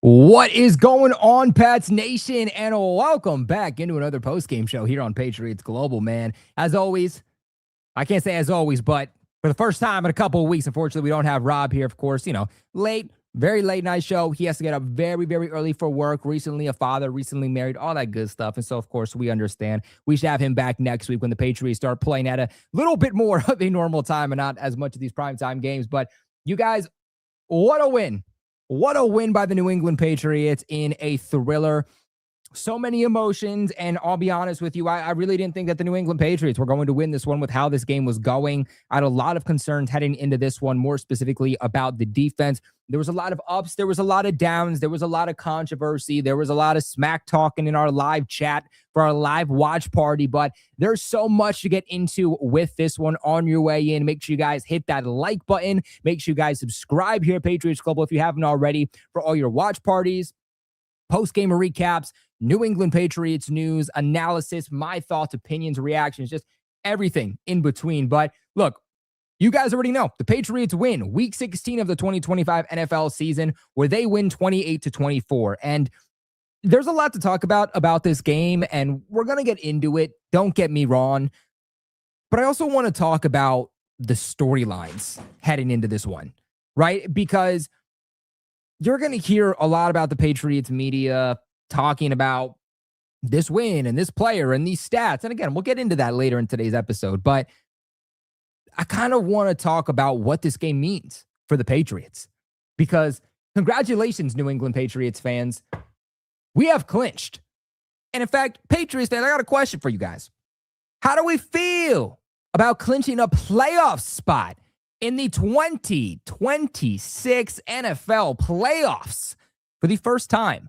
What is going on, Pats Nation? And welcome back into another post-game show here on Patriots Global, man. As always, I can't say as always, but for the first time in a couple of weeks, unfortunately, we don't have Rob here, of course. Very late night show. He has to get up very, very early for work. Recently a father, recently married, all that good stuff. And so, of course, we understand. We should have him back next week when the Patriots start playing at a little bit more of a normal time and not as much of these primetime games. But you guys, what a win. What a win by the New England Patriots in a thriller. So many emotions, and I'll be honest with you, I really didn't think that the New England Patriots were going to win this one with how this game was going. I had a lot of concerns heading into this one, more specifically about the defense. There was a lot of ups, there was a lot of downs, there was a lot of controversy, there was a lot of smack talking in our live chat for our live watch party, but there's so much to get into with this one. On your way in, make sure you guys hit that like button. Make sure you guys subscribe here at Patriots Global if you haven't already for all your watch parties, post-game recaps, New England Patriots news, analysis, my thoughts, opinions, reactions, just everything in between. But look, you guys already know the Patriots win week 16 of the 2025 NFL season, where they win 28-24. And there's a lot to talk about this game, and we're going to get into it. Don't get me wrong. But I also want to talk about the storylines heading into this one, right? Because you're going to hear a lot about the Patriots media talking about this win and this player and these stats. And again, we'll get into that later in today's episode. But I kind of want to talk about what this game means for the Patriots. Because congratulations, New England Patriots fans. We have clinched. And in fact, Patriots fans, I got a question for you guys. How do we feel about clinching a playoff spot in the 2026 NFL playoffs for the first time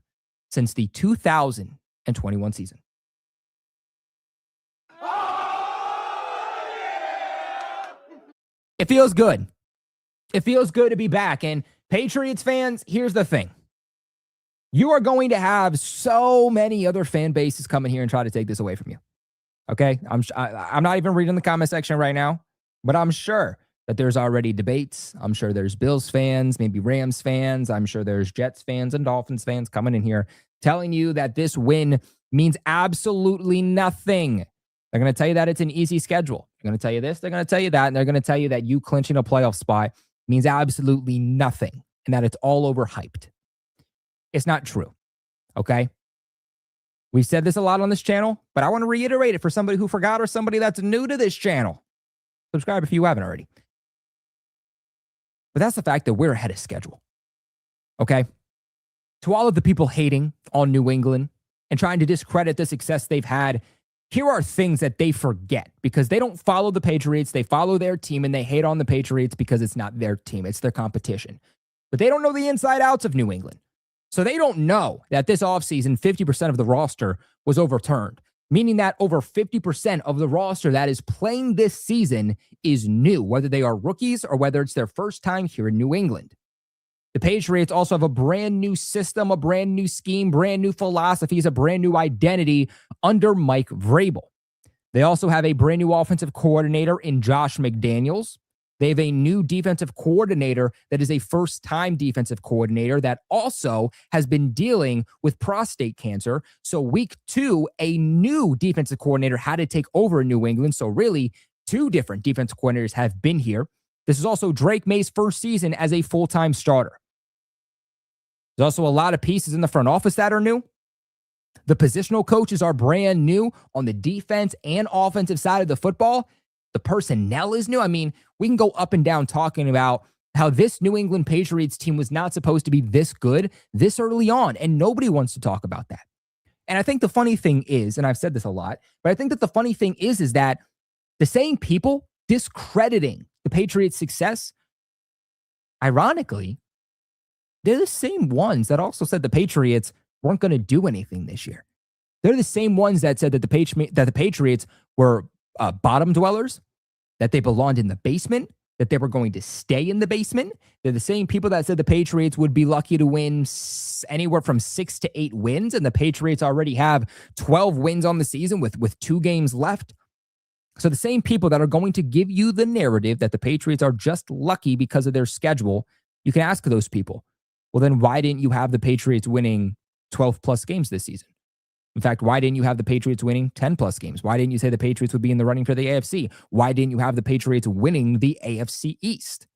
since the 2021 season? It feels good. It feels good to be back. And Patriots fans, here's the thing. You are going to have so many other fan bases come in here and try to take this away from you. Okay? I'm not even reading the comment section right now, but I'm sure that there's already debates. I'm sure there's Bills fans, maybe Rams fans. I'm sure there's Jets fans and Dolphins fans coming in here telling you that this win means absolutely nothing. They're going to tell you that it's an easy schedule. They're going to tell you this, they're going to tell you that, and they're going to tell you that you clinching a playoff spot means absolutely nothing and that it's all overhyped. It's not true, okay? We've said this a lot on this channel, but I want to reiterate it for somebody who forgot or somebody that's new to this channel. Subscribe if you haven't already. But that's the fact that we're ahead of schedule, okay? To all of the people hating on New England and trying to discredit the success they've had, here are things that they forget because they don't follow the Patriots. They follow their team and they hate on the Patriots because it's not their team. It's their competition. But they don't know the inside outs of New England. So they don't know that this offseason, 50% of the roster was overturned, meaning that over 50% of the roster that is playing this season is new, whether they are rookies or whether it's their first time here in New England. The Patriots also have a brand new system, a brand new scheme, brand new philosophies, a brand new identity under Mike Vrabel. They also have a brand new offensive coordinator in Josh McDaniels. They have a new defensive coordinator that is a first-time defensive coordinator that also has been dealing with prostate cancer. So week 2, a new defensive coordinator had to take over in New England. So really, 2 different defensive coordinators have been here. This is also Drake May's first season as a full-time starter. There's also a lot of pieces in the front office that are new. The positional coaches are brand new on the defense and offensive side of the football. The personnel is new. I mean, we can go up and down talking about how this New England Patriots team was not supposed to be this good this early on, and nobody wants to talk about that. And I think the funny thing is, and I've said this a lot, but I think that the funny thing is that the same people discrediting the Patriots' success, ironically, they're the same ones that also said the Patriots weren't going to do anything this year. They're the same ones that said that the Patriots were bottom dwellers, that they belonged in the basement, that they were going to stay in the basement. They're the same people that said the Patriots would be lucky to win anywhere from 6 to 8 wins, and the Patriots already have 12 wins on the season with 2 games left. So the same people that are going to give you the narrative that the Patriots are just lucky because of their schedule, you can ask those people, Well, then why didn't you have the Patriots winning 12 plus games this season? In fact, why didn't you have the Patriots winning 10 plus games? Why didn't you say the Patriots would be in the running for the AFC? Why didn't you have the Patriots winning the AFC East?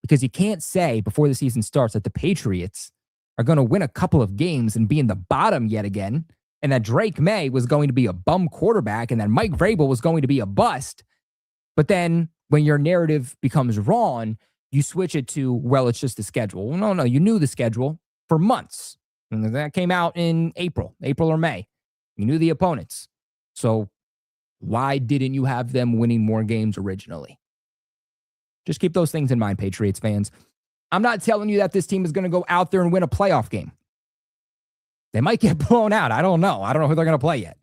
Because you can't say before the season starts that the Patriots are going to win a couple of games and be in the bottom yet again, and that Drake May was going to be a bum quarterback and that Mike Vrabel was going to be a bust. But then when your narrative becomes wrong, you switch it to, well, it's just the schedule. Well, no, you knew the schedule for months. And that came out in April or May. You knew the opponents. So why didn't you have them winning more games originally? Just keep those things in mind, Patriots fans. I'm not telling you that this team is going to go out there and win a playoff game. They might get blown out. I don't know. I don't know who they're going to play yet.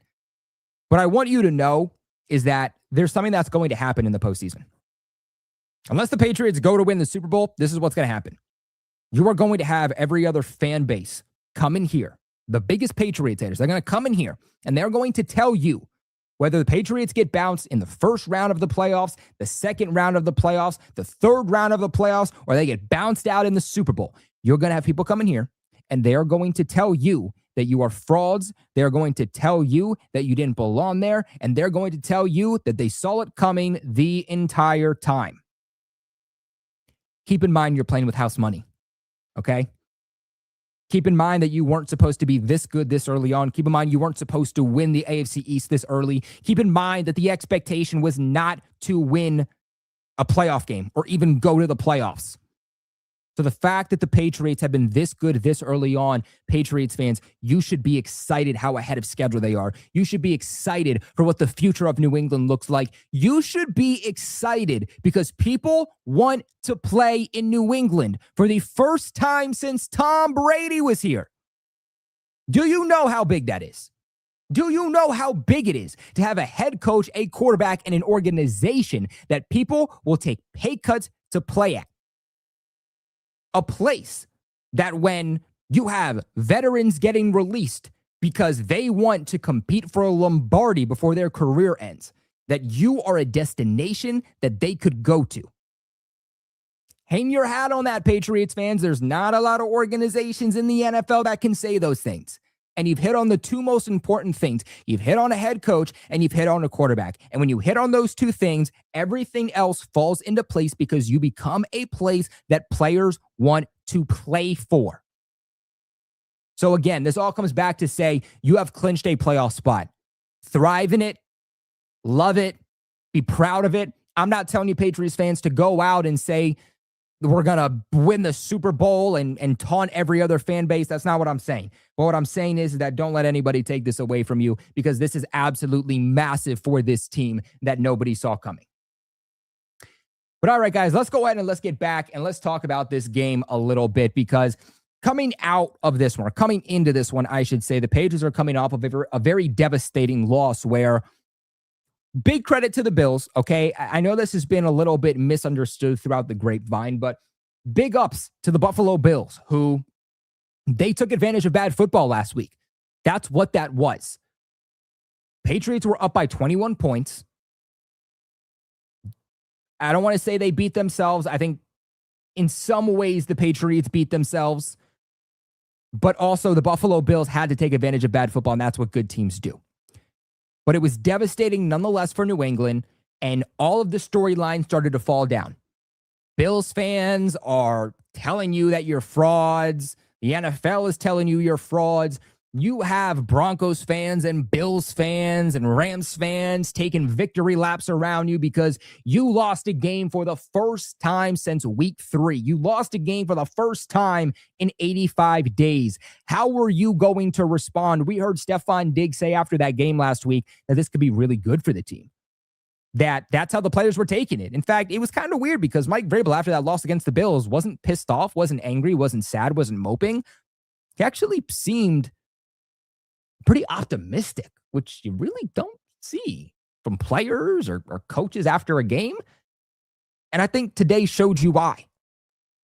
What I want you to know is that there's something that's going to happen in the postseason. Unless the Patriots go to win the Super Bowl, this is what's going to happen. You are going to have every other fan base come in here. The biggest Patriots haters, they're going to come in here and they're going to tell you whether the Patriots get bounced in the first round of the playoffs, the second round of the playoffs, the third round of the playoffs, or they get bounced out in the Super Bowl. You're going to have people come in here and they're going to tell you that you are frauds. They're going to tell you that you didn't belong there. And they're going to tell you that they saw it coming the entire time. Keep in mind you're playing with house money, okay? Keep in mind that you weren't supposed to be this good this early on. Keep in mind you weren't supposed to win the AFC East this early. Keep in mind that the expectation was not to win a playoff game or even go to the playoffs. So the fact that the Patriots have been this good this early on, Patriots fans, you should be excited how ahead of schedule they are. You should be excited for what the future of New England looks like. You should be excited because people want to play in New England for the first time since Tom Brady was here. Do you know how big that is? Do you know how big it is to have a head coach, a quarterback, and an organization that people will take pay cuts to play at? A place that when you have veterans getting released because they want to compete for a Lombardi before their career ends, that you are a destination that they could go to. Hang your hat on that, Patriots fans. There's not a lot of organizations in the NFL that can say those things. And you've hit on the two most important things. You've hit on a head coach and you've hit on a quarterback. And when you hit on those two things, everything else falls into place because you become a place that players want to play for. So again, this all comes back to say you have clinched a playoff spot. Thrive in it. Love it. Be proud of it. I'm not telling you, Patriots fans, to go out and say, we're going to win the Super Bowl and taunt every other fan base. That's not what I'm saying. But what I'm saying is that don't let anybody take this away from you because this is absolutely massive for this team that nobody saw coming. But all right, guys, let's go ahead and let's get back and let's talk about this game a little bit because coming out of this one, or coming into this one, I should say, the Patriots are coming off of a very devastating loss where big credit to the Bills, okay? I know this has been a little bit misunderstood throughout the grapevine, but big ups to the Buffalo Bills, who they took advantage of bad football last week. That's what that was. Patriots were up by 21 points. I don't want to say they beat themselves. I think in some ways the Patriots beat themselves, but also the Buffalo Bills had to take advantage of bad football, and that's what good teams do. But it was devastating nonetheless for New England, and all of the storylines started to fall down. Bills fans are telling you that you're frauds. The NFL is telling you you're frauds. You have Broncos fans and Bills fans and Rams fans taking victory laps around you because you lost a game for the first time since week 3. You lost a game for the first time in 85 days. How were you going to respond? We heard Stephon Diggs say after that game last week that this could be really good for the team. That's how the players were taking it. In fact, it was kind of weird because Mike Vrabel, after that loss against the Bills, wasn't pissed off, wasn't angry, wasn't sad, wasn't moping. He actually seemed pretty optimistic, which you really don't see from players or coaches after a game. And I think today showed you why.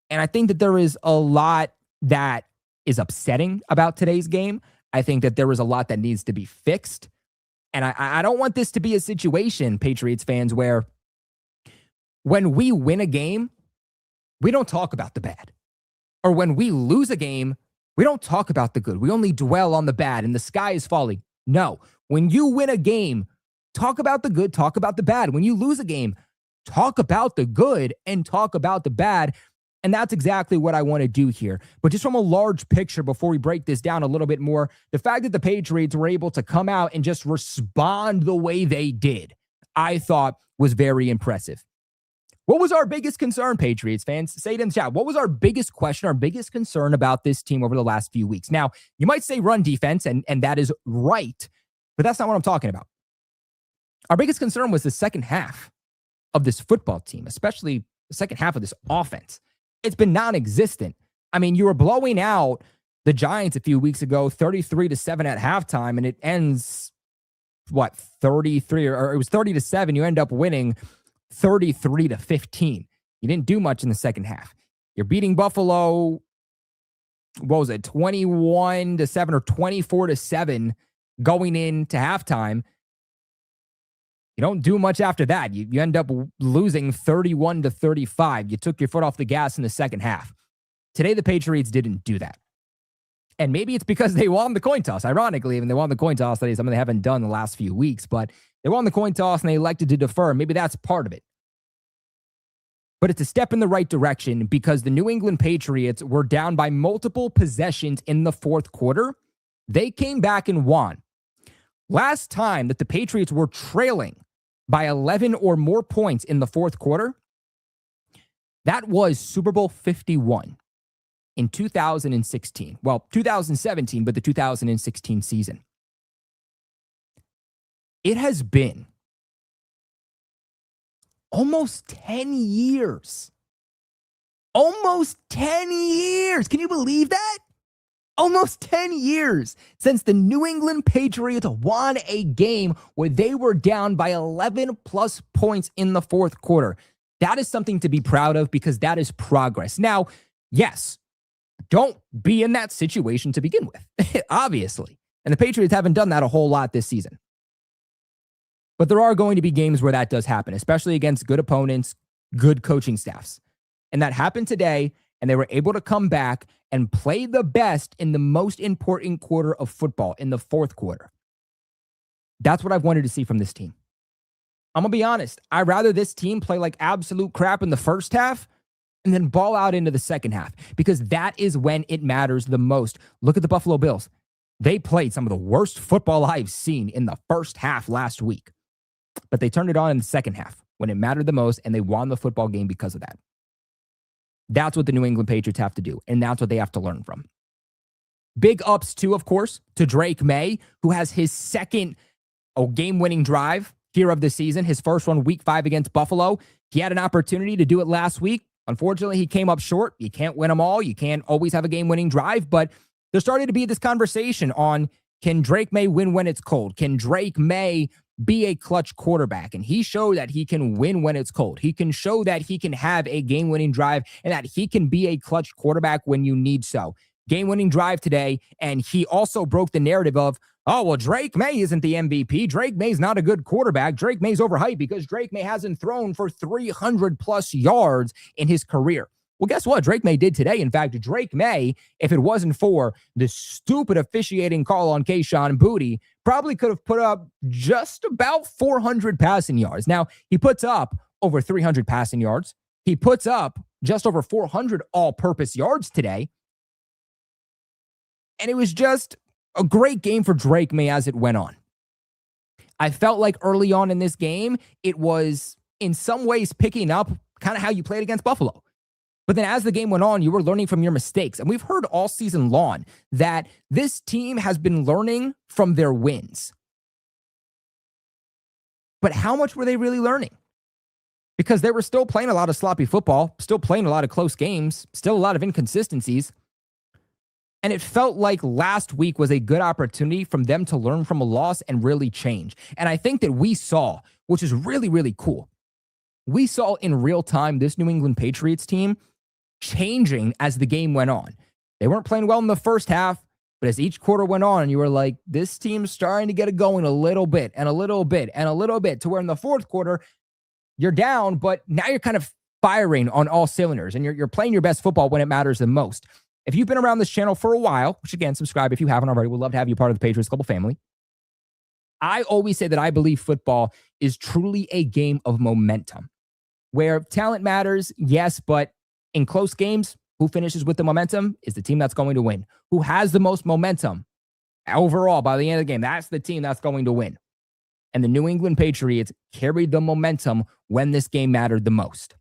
And I think that there is a lot that is upsetting about today's game. I think that there is a lot that needs to be fixed. And I don't want this to be a situation, Patriots fans, where when we win a game, we don't talk about the bad. or when we lose a game, we don't talk about the good. We only dwell on the bad and the sky is falling. No, when you win a game, talk about the good, talk about the bad. When you lose a game, talk about the good and talk about the bad. And that's exactly what I want to do here. But just from a large picture, before we break this down a little bit more, the fact that the Patriots were able to come out and just respond the way they did, I thought was very impressive. What was our biggest concern, Patriots fans? Say it in the chat. What was our biggest question, our biggest concern about this team over the last few weeks? Now, you might say run defense, and that is right, but that's not what I'm talking about. Our biggest concern was the second half of this football team, especially the second half of this offense. It's been non-existent. I mean, you were blowing out the Giants a few weeks ago, 33-7 at halftime, and it ends, 33, or it was 30-7. You end up winning 33-15. You didn't do much in the second half. You're beating Buffalo, 21-7 or 24-7 going into halftime. You don't do much after that. You end up losing 31-35. You took your foot off the gas in the second half. Today, the Patriots didn't do that. And maybe it's because they won the coin toss. Ironically, even they won the coin toss. That is something they haven't done the last few weeks, but they won the coin toss and they elected to defer. Maybe that's part of it. But it's a step in the right direction because the New England Patriots were down by multiple possessions in the fourth quarter. They came back and won. Last time that the Patriots were trailing by 11 or more points in the fourth quarter, that was Super Bowl 51 in 2016. Well, 2017, but the 2016 season. It has been almost 10 years. Almost 10 years. Can you believe that? Almost 10 years since the New England Patriots won a game where they were down by 11 plus points in the fourth quarter. That is something to be proud of because that is progress. Now, yes, don't be in that situation to begin with, obviously. And the Patriots haven't done that a whole lot this season. But there are going to be games where that does happen, especially against good opponents, good coaching staffs. And that happened today, and they were able to come back and play the best in the most important quarter of football, in the fourth quarter. That's what I've wanted to see from this team. I'm going to be honest. I'd rather this team play like absolute crap in the first half and then ball out into the second half because that is when it matters the most. Look at the Buffalo Bills. They played some of the worst football I've seen in the first half last week, but they turned it on in the second half when it mattered the most, and they won the football game because of that. That's what the New England Patriots have to do, and that's what they have to learn from. Big ups, too, of course, to Drake May, who has his second game-winning drive here of the season, his first one, Week 5 against Buffalo. He had an opportunity to do it last week. Unfortunately, he came up short. You can't win them all. You can't always have a game-winning drive, but there's starting to be this conversation on, can Drake May win when it's cold? Can Drake May be a clutch quarterback? And he showed that he can win when it's cold. He can show that he can have a game-winning drive and that he can be a clutch quarterback when you need so. Game-winning drive today, and he also broke the narrative of, oh, well, Drake May isn't the MVP. Drake May's not a good quarterback. Drake May's overhyped because Drake May hasn't thrown for 300-plus yards in his career. Well, guess what? Drake May did today. In fact, Drake May, if it wasn't for the stupid officiating call on Kayshon Boutte, probably could have put up just about 400 passing yards. Now, he puts up over 300 passing yards. He puts up just over 400 all-purpose yards today. And it was just a great game for Drake May as it went on. I felt like early on in this game, it was in some ways picking up kind of how you played against Buffalo. But then as the game went on, you were learning from your mistakes. And we've heard all season long that this team has been learning from their wins. But how much were they really learning? Because they were still playing a lot of sloppy football, still playing a lot of close games, still a lot of inconsistencies. And it felt like last week was a good opportunity from them to learn from a loss and really change. And I think that we saw, which is really, really cool, we saw in real time this New England Patriots team changing as the game went on. They weren't playing well in the first half, but as each quarter went on, you were like, this team's starting to get it going a little bit and a little bit and a little bit to where in the fourth quarter, you're down, but now you're kind of firing on all cylinders and you're playing your best football when it matters the most. If you've been around this channel for a while, which again, subscribe if you haven't already, we'd love to have you part of the Patriots Global family. I always say that I believe football is truly a game of momentum where talent matters, yes, but in close games, who finishes with the momentum is the team that's going to win. Who has the most momentum overall by the end of the game, that's the team that's going to win. And the New England Patriots carried the momentum when this game mattered the most.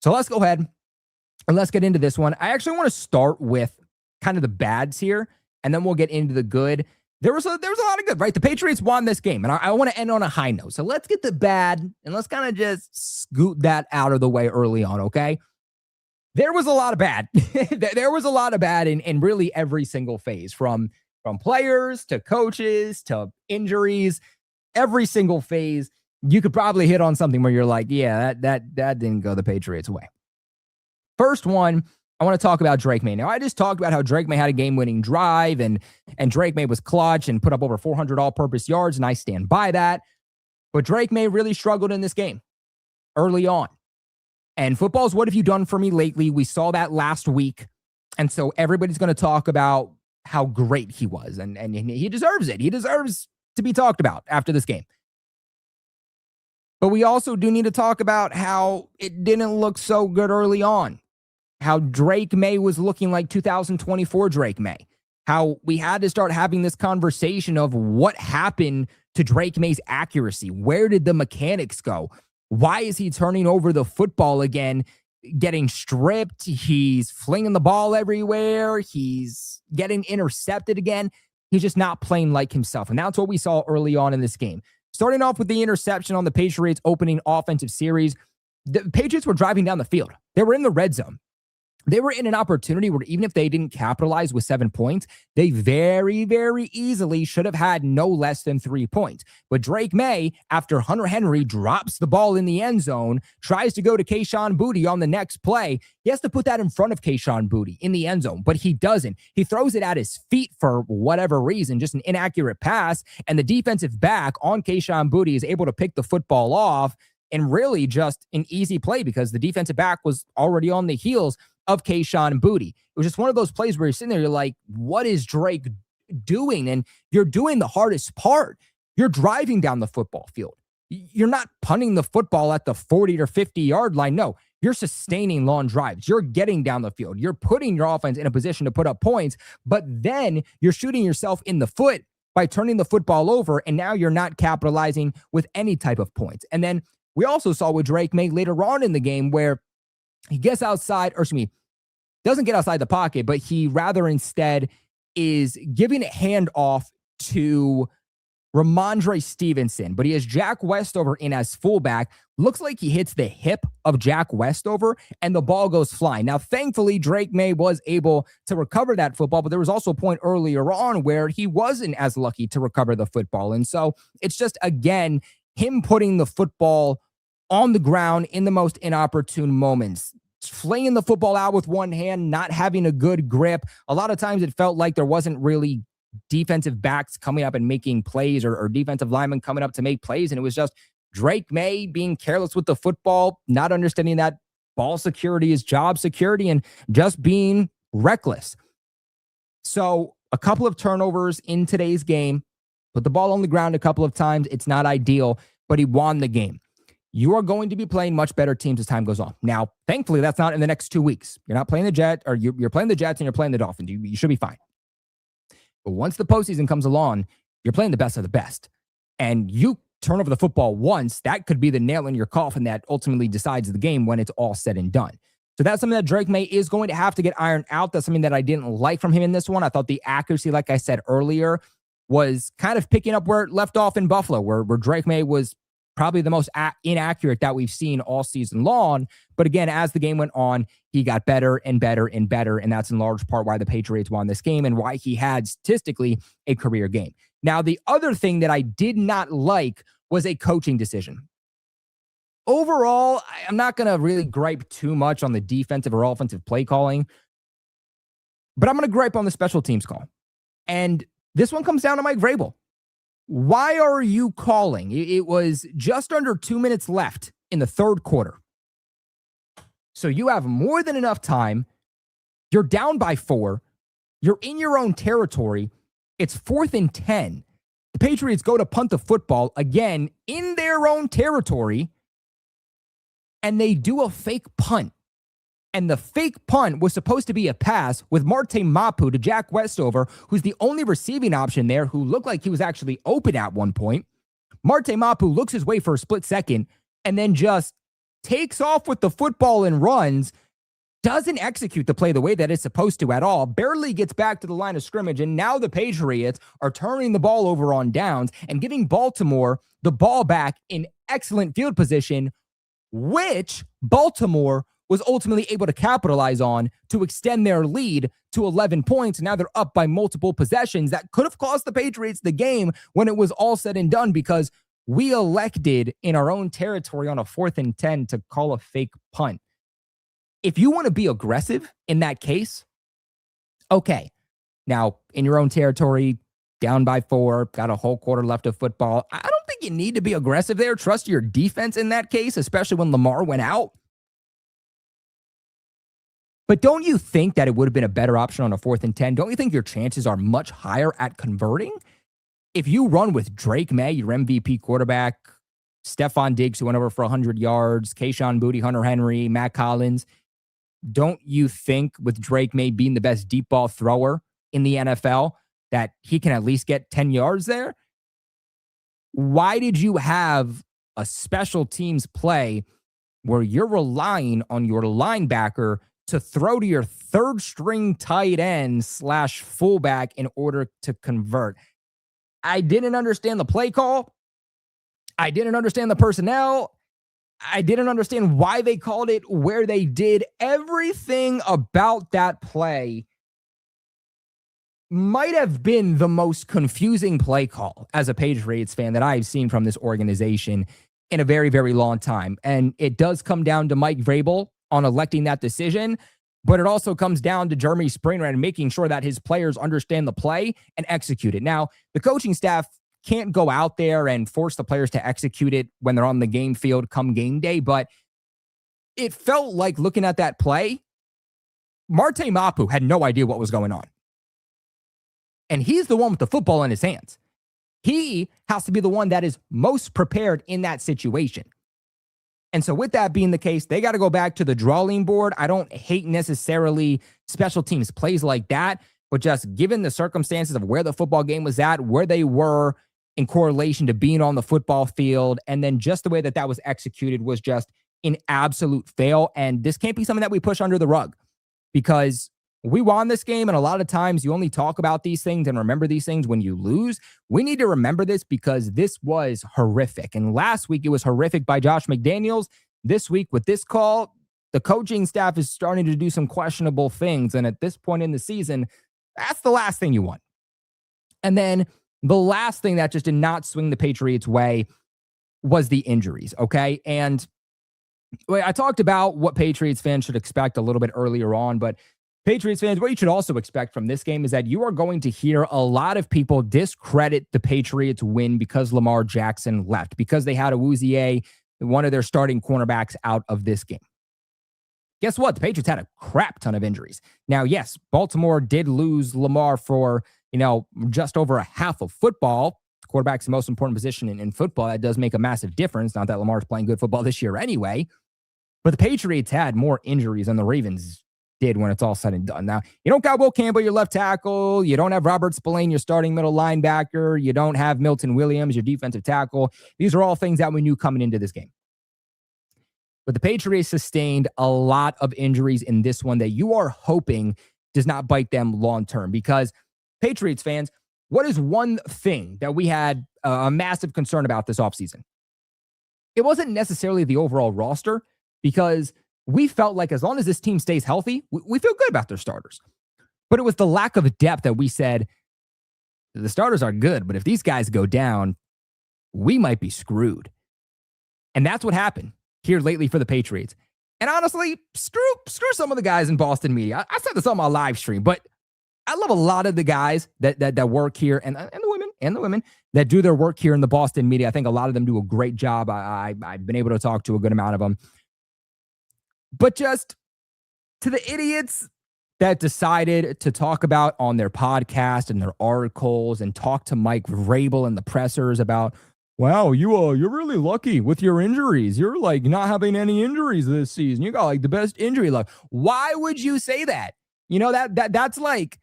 So let's go ahead and let's get into this one. I actually want to start with kind of the bads here, and then we'll get into the good. There was a lot of good, right? The Patriots won this game, and I want to end on a high note. So let's get the bad, and let's kind of just scoot that out of the way early on, okay? There was a lot of bad. There was a lot of bad in really every single phase, from players to coaches to injuries. Every single phase, you could probably hit on something where you're like, yeah, that didn't go the Patriots' way. First one, I want to talk about Drake May. Now, I just talked about how Drake May had a game-winning drive, and Drake May was clutch and put up over 400 all-purpose yards, and I stand by that. But Drake May really struggled in this game early on. And football's what have you done for me lately? We saw that last week. And so everybody's going to talk about how great he was, and he deserves it. He deserves to be talked about after this game. But we also do need to talk about how it didn't look so good early on. How Drake May was looking like 2024 Drake May. How we had to start having this conversation of what happened to Drake May's accuracy. Where did the mechanics go? Why is he turning over the football again, getting stripped? He's flinging the ball everywhere. He's getting intercepted again. He's just not playing like himself. And that's what we saw early on in this game. Starting off with the interception on the Patriots' opening offensive series, the Patriots were driving down the field. They were in the red zone. They were in an opportunity where even if they didn't capitalize with 7 points, they very, very easily should have had no less than 3 points. But Drake May, after Hunter Henry drops the ball in the end zone, tries to go to Kayshon Boutte on the next play. He has to put that in front of Kayshon Boutte in the end zone, but he doesn't. He throws it at his feet for whatever reason, just an inaccurate pass, and the defensive back on Kayshon Boutte is able to pick the football off, and really just an easy play because the defensive back was already on the heels of Kayshon Boutte. It was just one of those plays where you're sitting there, you're like, what is Drake doing? And you're doing the hardest part. You're driving down the football field. You're not punting the football at the 40 or 50 yard line. No, you're sustaining long drives. You're getting down the field. You're putting your offense in a position to put up points, but then you're shooting yourself in the foot by turning the football over, and now you're not capitalizing with any type of points. And then we also saw with Drake May later on in the game where he gets outside, or excuse me, doesn't get outside the pocket, but he rather instead is giving a handoff to Ramondre Stevenson. But he has Jack Westover in as fullback. Looks like he hits the hip of Jack Westover, and the ball goes flying. Now, thankfully, Drake May was able to recover that football, but there was also a point earlier on where he wasn't as lucky to recover the football. And so it's just, again, him putting the football on the ground in the most inopportune moments, flinging the football out with one hand, not having a good grip. A lot of times it felt like there wasn't really defensive backs coming up and making plays or defensive linemen coming up to make plays. And it was just Drake May being careless with the football, not understanding that ball security is job security, and just being reckless. So a couple of turnovers in today's game, put the ball on the ground a couple of times. It's not ideal, but he won the game. You are going to be playing much better teams as time goes on. Now, thankfully, that's not in the next 2 weeks. You're not playing the Jets, or you're playing the Jets and you're playing the Dolphins. You should be fine. But once the postseason comes along, you're playing the best of the best. And you turn over the football once, that could be the nail in your coffin that ultimately decides the game when it's all said and done. So that's something that Drake May is going to have to get ironed out. That's something that I didn't like from him in this one. I thought the accuracy, like I said earlier, was kind of picking up where it left off in Buffalo, where Drake May was probably the most inaccurate that we've seen all season long. But again, as the game went on, he got better and better and better. And that's in large part why the Patriots won this game and why he had statistically a career game. Now, the other thing that I did not like was a coaching decision. Overall, I'm not going to really gripe too much on the defensive or offensive play calling, but I'm going to gripe on the special teams call. And this one comes down to Mike Vrabel. Why are you calling? It was just under 2 minutes left in the third quarter. So you have more than enough time. You're down by 4. You're in your own territory. It's 4th and 10. The Patriots go to punt the football again in their own territory, and they do a fake punt. And the fake punt was supposed to be a pass with Marte Mapu to Jack Westover, who's the only receiving option there, who looked like he was actually open at one point. Marte Mapu looks his way for a split second and then just takes off with the football and runs, doesn't execute the play the way that it's supposed to at all, barely gets back to the line of scrimmage, and now the Patriots are turning the ball over on downs and giving Baltimore the ball back in excellent field position, which Baltimore was ultimately able to capitalize on to extend their lead to 11 points. Now they're up by multiple possessions that could have cost the Patriots the game when it was all said and done, because we elected in our own territory on a 4th and 10 to call a fake punt. If you want to be aggressive in that case, okay. Now, in your own territory, down by 4, got a whole quarter left of football. I don't think you need to be aggressive there. Trust your defense in that case, especially when Lamar went out. But don't you think that it would have been a better option on a 4th and 10? Don't you think your chances are much higher at converting? If you run with Drake May, your MVP quarterback, Stephon Diggs, who went over for 100 yards, Kayshon Boutte, Hunter Henry, Matt Collins, don't you think with Drake May being the best deep ball thrower in the NFL that he can at least get 10 yards there? Why did you have a special teams play where you're relying on your linebacker to throw to your 3rd string tight end / fullback in order to convert? I didn't understand the play call. I didn't understand the personnel. I didn't understand why they called it where they did. Everything about that play might have been the most confusing play call as a Patriots fan that I've seen from this organization in a very, very long time. And it does come down to Mike Vrabel on electing that decision, but it also comes down to Jeremy Springer and making sure that his players understand the play and execute it. Now, the coaching staff can't go out there and force the players to execute it when they're on the game field come game day, but it felt like, looking at that play, Marte Mapu had no idea what was going on. And he's the one with the football in his hands. He has to be the one that is most prepared in that situation. And so with that being the case, they got to go back to the drawing board. I don't hate necessarily special teams plays like that, but just given the circumstances of where the football game was at, where they were in correlation to being on the football field, and then just the way that that was executed was just an absolute fail. And this can't be something that we push under the rug, because we won this game, and a lot of times you only talk about these things and remember these things when you lose. We need to remember this because this was horrific. And last week it was horrific by Josh McDaniels. This week with this call, the coaching staff is starting to do some questionable things. And at this point in the season, that's the last thing you want. And then the last thing that just did not swing the Patriots' way was the injuries, okay? And I talked about what Patriots fans should expect a little bit earlier on, but Patriots fans, what you should also expect from this game is that you are going to hear a lot of people discredit the Patriots win because Lamar Jackson left, because they had Awuzie, one of their starting cornerbacks, out of this game. Guess what? The Patriots had a crap ton of injuries. Now, yes, Baltimore did lose Lamar for, just over a half of football. Quarterback's the most important position in football. That does make a massive difference. Not that Lamar's playing good football this year anyway, but the Patriots had more injuries than the Ravens did when it's all said and done. Now, you don't got Will Campbell, your left tackle. You don't have Robert Spillane, your starting middle linebacker. You don't have Milton Williams, your defensive tackle. These are all things that we knew coming into this game. But the Patriots sustained a lot of injuries in this one that you are hoping does not bite them long-term. Because Patriots fans, what is one thing that we had a massive concern about this offseason? It wasn't necessarily the overall roster, because we felt like as long as this team stays healthy, we feel good about their starters. But it was the lack of depth that we said, the starters are good, but if these guys go down, we might be screwed. And that's what happened here lately for the Patriots. And honestly, screw some of the guys in Boston media. I said this on my live stream, but I love a lot of the guys that work here, and the women that do their work here in the Boston media. I think a lot of them do a great job. I've been able to talk to a good amount of them. But just to the idiots that decided to talk about on their podcast and their articles and talk to Mike Vrabel and the pressers about, wow, you're really lucky with your injuries. You're like not having any injuries this season. You got like the best injury luck. Why would you say that? You know, that's like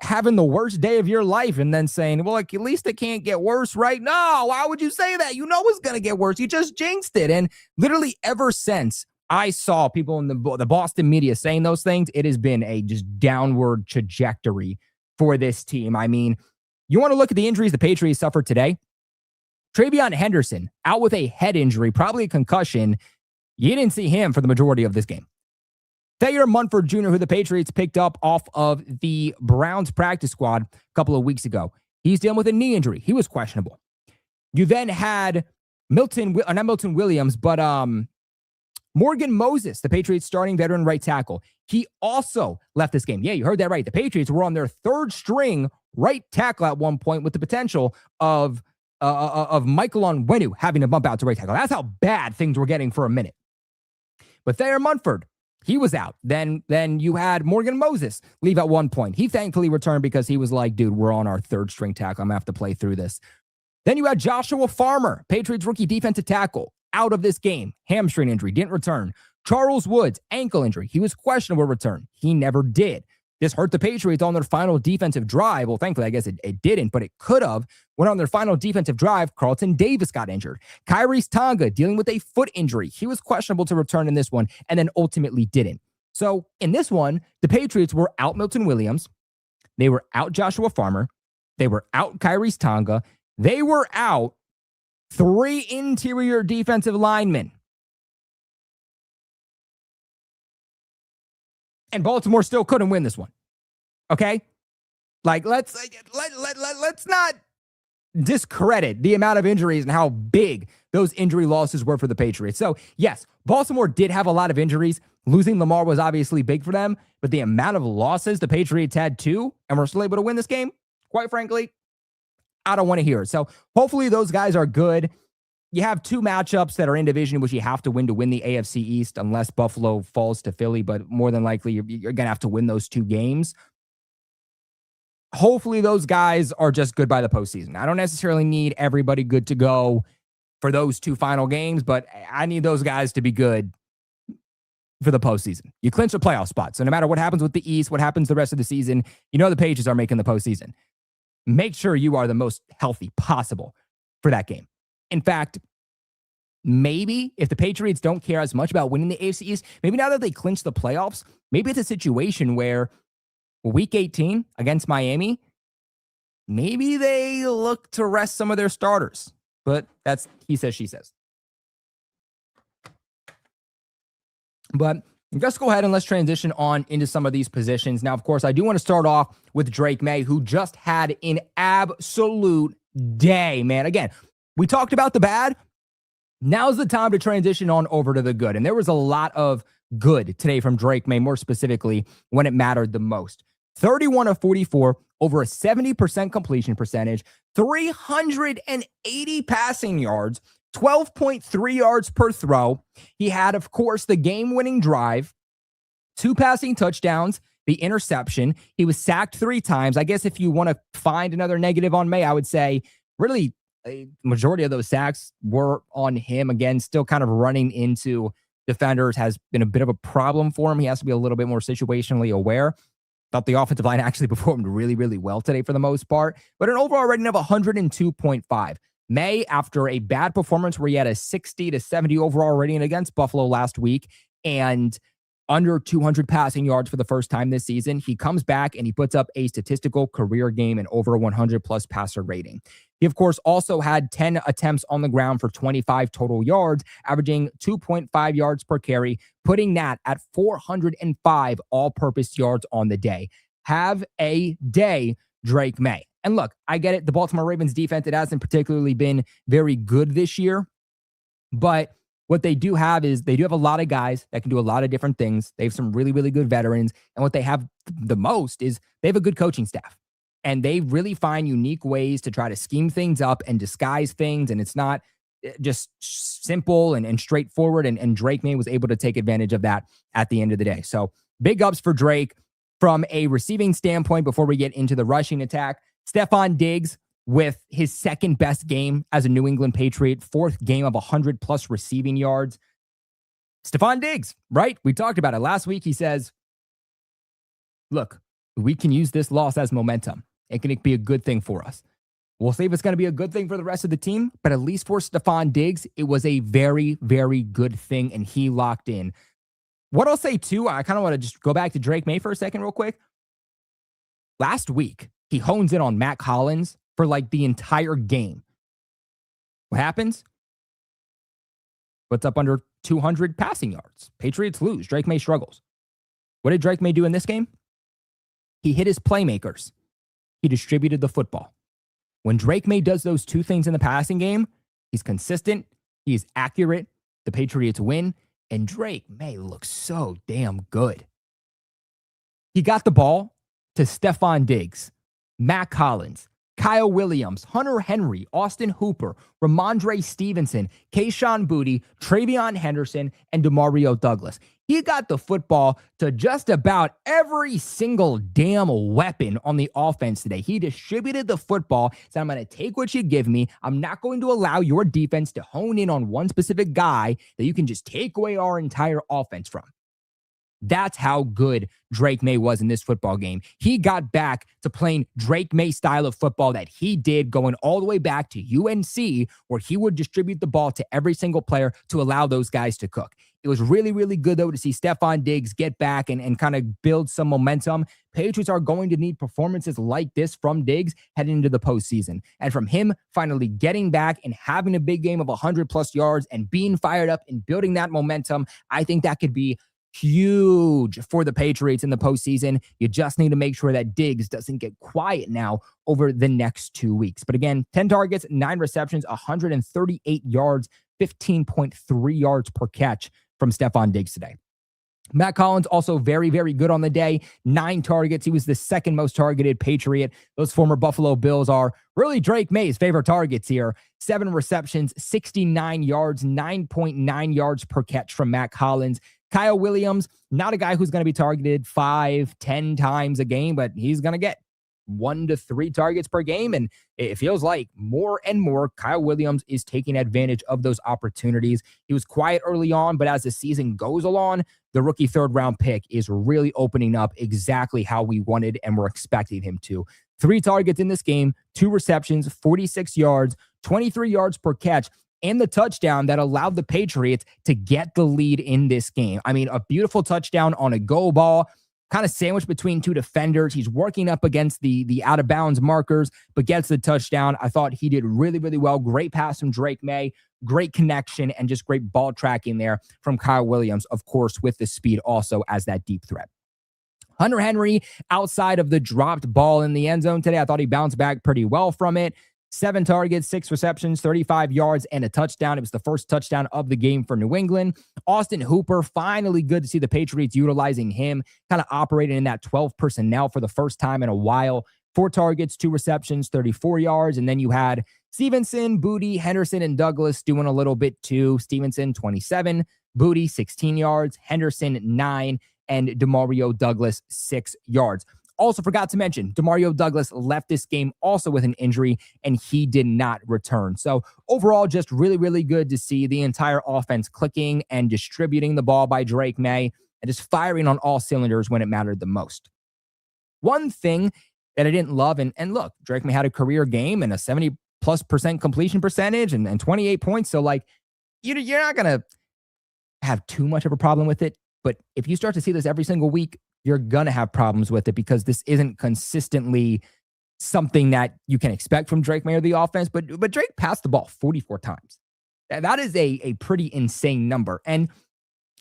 having the worst day of your life and then saying, well, like, at least it can't get worse, right? No, why would you say that? You know it's going to get worse. You just jinxed it. And literally ever since I saw people in the Boston media saying those things, it has been a just downward trajectory for this team. I mean, you want to look at the injuries the Patriots suffered today? Travion Henderson out with a head injury, probably a concussion. You didn't see him for the majority of this game. Thayer Munford Jr., who the Patriots picked up off of the Browns practice squad a couple of weeks ago. He's dealing with a knee injury. He was questionable. You then had not Milton Williams, but Morgan Moses, the Patriots starting veteran right tackle. He also left this game. Yeah, you heard that right. The Patriots were on their third string right tackle at one point with the potential of Michael Onwenu having to bump out to right tackle. That's how bad things were getting for a minute. But Thayer Munford, he was out. Then you had Morgan Moses leave at one point. He thankfully returned because he was like, dude, we're on our third string tackle. I'm going to have to play through this. Then you had Joshua Farmer, Patriots rookie defensive tackle, out of this game. Hamstring injury, didn't return. Charles Woods, ankle injury. He was questionable return. He never did. This hurt the Patriots on their final defensive drive. Well, thankfully, I guess it didn't, but it could have. When on their final defensive drive, Carlton Davis got injured. Kyrie's Tonga dealing with a foot injury. He was questionable to return in this one and then ultimately didn't. So in this one, the Patriots were out Milton Williams. They were out Joshua Farmer. They were out Kyrie's Tonga. They were out 3 interior defensive linemen. And Baltimore still couldn't win this one. Okay? Like, let's not discredit the amount of injuries and how big those injury losses were for the Patriots. So, yes, Baltimore did have a lot of injuries. Losing Lamar was obviously big for them, but the amount of losses the Patriots had too, and were still able to win this game, quite frankly, I don't want to hear it. So, hopefully those guys are good. You have 2 matchups that are in division, which you have to win the AFC East, unless Buffalo falls to Philly, but more than likely you're going to have to win those 2 games. Hopefully those guys are just good by the postseason. I don't necessarily need everybody good to go for those 2 final games, but I need those guys to be good for the postseason. You clinch a playoff spot. So no matter what happens with the East, what happens the rest of the season, you know the Patriots are making the postseason. Make sure you are the most healthy possible for that game. In fact, maybe if the Patriots don't care as much about winning the AFC East, maybe now that they clinch the playoffs, maybe it's a situation where week 18 against Miami, maybe they look to rest some of their starters. But that's he says, she says. But let's go ahead and let's transition on into some of these positions. Now, of course, I do want to start off with Drake May, who just had an absolute day, man. Again, we talked about the bad. Now's the time to transition on over to the good. And there was a lot of good today from Drake May, more specifically when it mattered the most. 31 of 44, over a 70% completion percentage, 380 passing yards, 12.3 yards per throw. He had, of course, the game-winning drive, 2 passing touchdowns, the interception. He was sacked 3 times. I guess if you want to find another negative on May, I would say really a majority of those sacks were on him. Again, still kind of running into defenders has been a bit of a problem for him. He has to be a little bit more situationally aware. Thought the offensive line actually performed really, really well today for the most part, but an overall rating of 102.5. May, after a bad performance where he had a 60 to 70 overall rating against Buffalo last week and under 200 passing yards for the first time this season, he comes back and he puts up a statistical career game and over 100 plus passer rating. He, of course, also had 10 attempts on the ground for 25 total yards, averaging 2.5 yards per carry, putting that at 405 all-purpose yards on the day. Have a day, Drake May. And look, I get it. The Baltimore Ravens defense, it hasn't particularly been very good this year, but what they do have is they do have a lot of guys that can do a lot of different things. They have some really, really good veterans. And what they have the most is they have a good coaching staff. And they really find unique ways to try to scheme things up and disguise things. And it's not just simple and straightforward. And Drake May was able to take advantage of that at the end of the day. So big ups for Drake. From a receiving standpoint, before we get into the rushing attack, Stephon Diggs with his second best game as a New England Patriot, fourth game of 100+ receiving yards. Stephon Diggs, right? We talked about it last week. He says, look, we can use this loss as momentum. It can be a good thing for us. We'll see if it's going to be a good thing for the rest of the team, but at least for Stephon Diggs, it was a very, very good thing, and he locked in. What I'll say, too, I kind of want to just go back to Drake May for a second real quick. Last week, he hones in on Matt Collins for like the entire game. What happens? Puts up under 200 passing yards. Patriots lose. Drake May struggles. What did Drake May do in this game? He hit his playmakers. He distributed the football. When Drake May does those two things in the passing game, he's consistent, he's accurate, the Patriots win, and Drake May looks so damn good. He got the ball to Stephon Diggs, Matt Collins, Kyle Williams, Hunter Henry, Austin Hooper, Ramondre Stevenson, Kayshon Boutte, Travion Henderson, and Demario Douglas. He got the football to just about every single damn weapon on the offense today. He distributed the football, said, I'm going to take what you give me. I'm not going to allow your defense to hone in on one specific guy that you can just take away our entire offense from. That's how good Drake May was in this football game. He got back to playing Drake May style of football that he did going all the way back to UNC, where he would distribute the ball to every single player to allow those guys to cook. It was really, really good, though, to see Stephon Diggs get back and kind of build some momentum. Patriots are going to need performances like this from Diggs heading into the postseason. And from him finally getting back and having a big game of 100+ yards and being fired up and building that momentum, I think that could be huge for the Patriots in the postseason. You just need to make sure that Diggs doesn't get quiet now over the next 2 weeks. But again, 10 targets, 9 receptions, 138 yards, 15.3 yards per catch from Stephon Diggs today. Matt Collins also very, very good on the day. 9 targets. He was the second most targeted Patriot. Those former Buffalo Bills are really Drake May's favorite targets here. 7 receptions, 69 yards, 9.9 yards per catch from Matt Collins. Kyle Williams, not a guy who's going to be targeted 5-10 times a game, but he's going to get 1 to 3 targets per game. And it feels like more and more Kyle Williams is taking advantage of those opportunities. He was quiet early on, but as the season goes along, the rookie 3rd round pick is really opening up exactly how we wanted and were expecting him to. 3 targets in this game, 2 receptions, 46 yards, 23 yards per catch, and the touchdown that allowed the Patriots to get the lead in this game. I mean, a beautiful touchdown on a go ball, kind of sandwiched between 2 defenders. He's working up against the out-of-bounds markers, but gets the touchdown. I thought he did really, really well. Great pass from Drake May, great connection, and just great ball tracking there from Kyle Williams, of course, with the speed also as that deep threat. Hunter Henry, outside of the dropped ball in the end zone today, I thought he bounced back pretty well from it. 7 targets, 6 receptions, 35 yards, and a touchdown. It was the first touchdown of the game for New England. Austin Hooper, finally good to see the Patriots utilizing him, kind of operating in that 12 personnel for the first time in a while. 4 targets, 2 receptions, 34 yards. And then you had Stevenson, Boutte, Henderson, and Douglas doing a little bit too. Stevenson, 27, Boutte, 16 yards, Henderson, 9, and Demario Douglas, 6 yards. Also forgot to mention, Demario Douglas left this game also with an injury, and he did not return. So overall, just really, really good to see the entire offense clicking and distributing the ball by Drake May and just firing on all cylinders when it mattered the most. One thing that I didn't love, and look, Drake May had a career game and a 70+% completion percentage and 28 points. So like, you're not going to have too much of a problem with it. But if you start to see this every single week, you're going to have problems with it because this isn't consistently something that you can expect from Drake May or the offense. But Drake passed the ball 44 times. That is a pretty insane number. And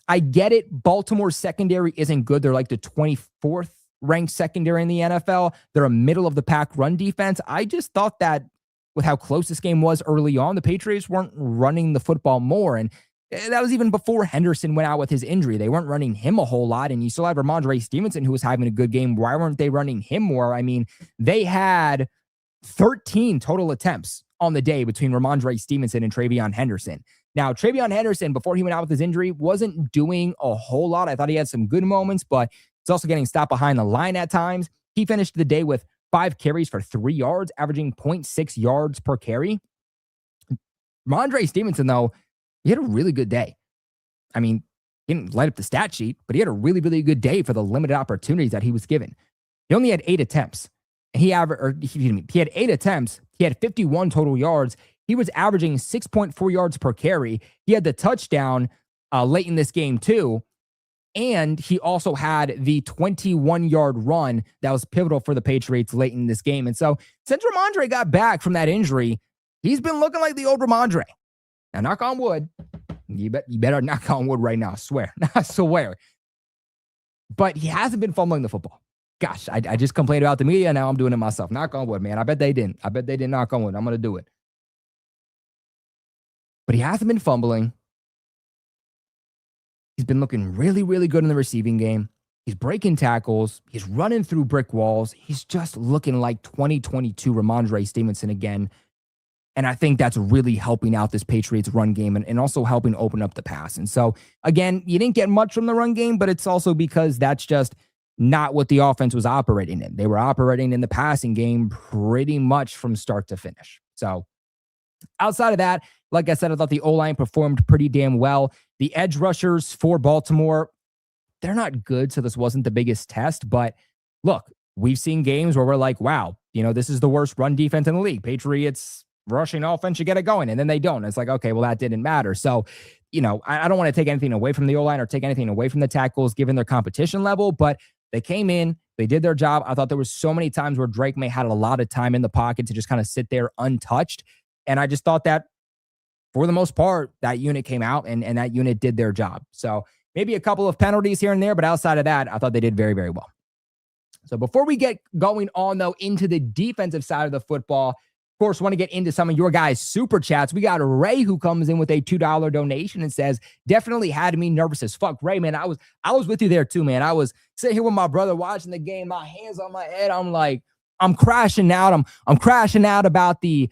I get it. Baltimore's secondary isn't good. They're like the 24th ranked secondary in the NFL. They're a middle of the pack run defense. I just thought that with how close this game was early on, the Patriots weren't running the football more. And that was even before Henderson went out with his injury. They weren't running him a whole lot, and you still have Ramondre Stevenson, who was having a good game. Why weren't they running him more? I mean, they had 13 total attempts on the day between Ramondre Stevenson and Travion Henderson. Now, Travion Henderson, before he went out with his injury, wasn't doing a whole lot. I thought he had some good moments, but he's also getting stopped behind the line at times. He finished the day with 5 carries for 3 yards, averaging 0.6 yards per carry. Ramondre Stevenson, though, he had a really good day. I mean, he didn't light up the stat sheet, but he had a really, really good day for the limited opportunities that he was given. He only had 8 attempts. And he had 8 attempts. He had 51 total yards. He was averaging 6.4 yards per carry. He had the touchdown late in this game, too. And he also had the 21-yard run that was pivotal for the Patriots late in this game. And so since Ramondre got back from that injury, he's been looking like the old Ramondre. Now, knock on wood. You better knock on wood right now. I swear. I swear. But he hasn't been fumbling the football. Gosh, I just complained about the media. Now I'm doing it myself. Knock on wood, man. I bet they didn't. I bet they didn't knock on wood. I'm going to do it. But he hasn't been fumbling. He's been looking really, really good in the receiving game. He's breaking tackles. He's running through brick walls. He's just looking like 2022 Ramondre Stevenson again. And I think that's really helping out this Patriots run game and also helping open up the pass. And so, again, you didn't get much from the run game, but it's also because that's just not what the offense was operating in. They were operating in the passing game pretty much from start to finish. So outside of that, like I said, I thought the O-line performed pretty damn well. The edge rushers for Baltimore, they're not good, so this wasn't the biggest test. But look, we've seen games where we're like, wow, this is the worst run defense in the league. Patriots rushing offense should get it going, and then they don't. It's like, okay, well, that didn't matter. So, I don't want to take anything away from the O-line or take anything away from the tackles given their competition level, but they came in, they did their job. I thought there was so many times where Drake May had a lot of time in the pocket to just kind of sit there untouched. And I just thought that for the most part, that unit came out and that unit did their job. So maybe a couple of penalties here and there, but outside of that, I thought they did very, very well. So before we get going on, though, into the defensive side of the football, of course, want to get into some of your guys' super chats. We got Ray who comes in with a $2 donation and says, definitely had me nervous as fuck. Ray, man, I was with you there too, man. I was sitting here with my brother watching the game, my hands on my head. I'm like, I'm crashing out. I'm crashing out about the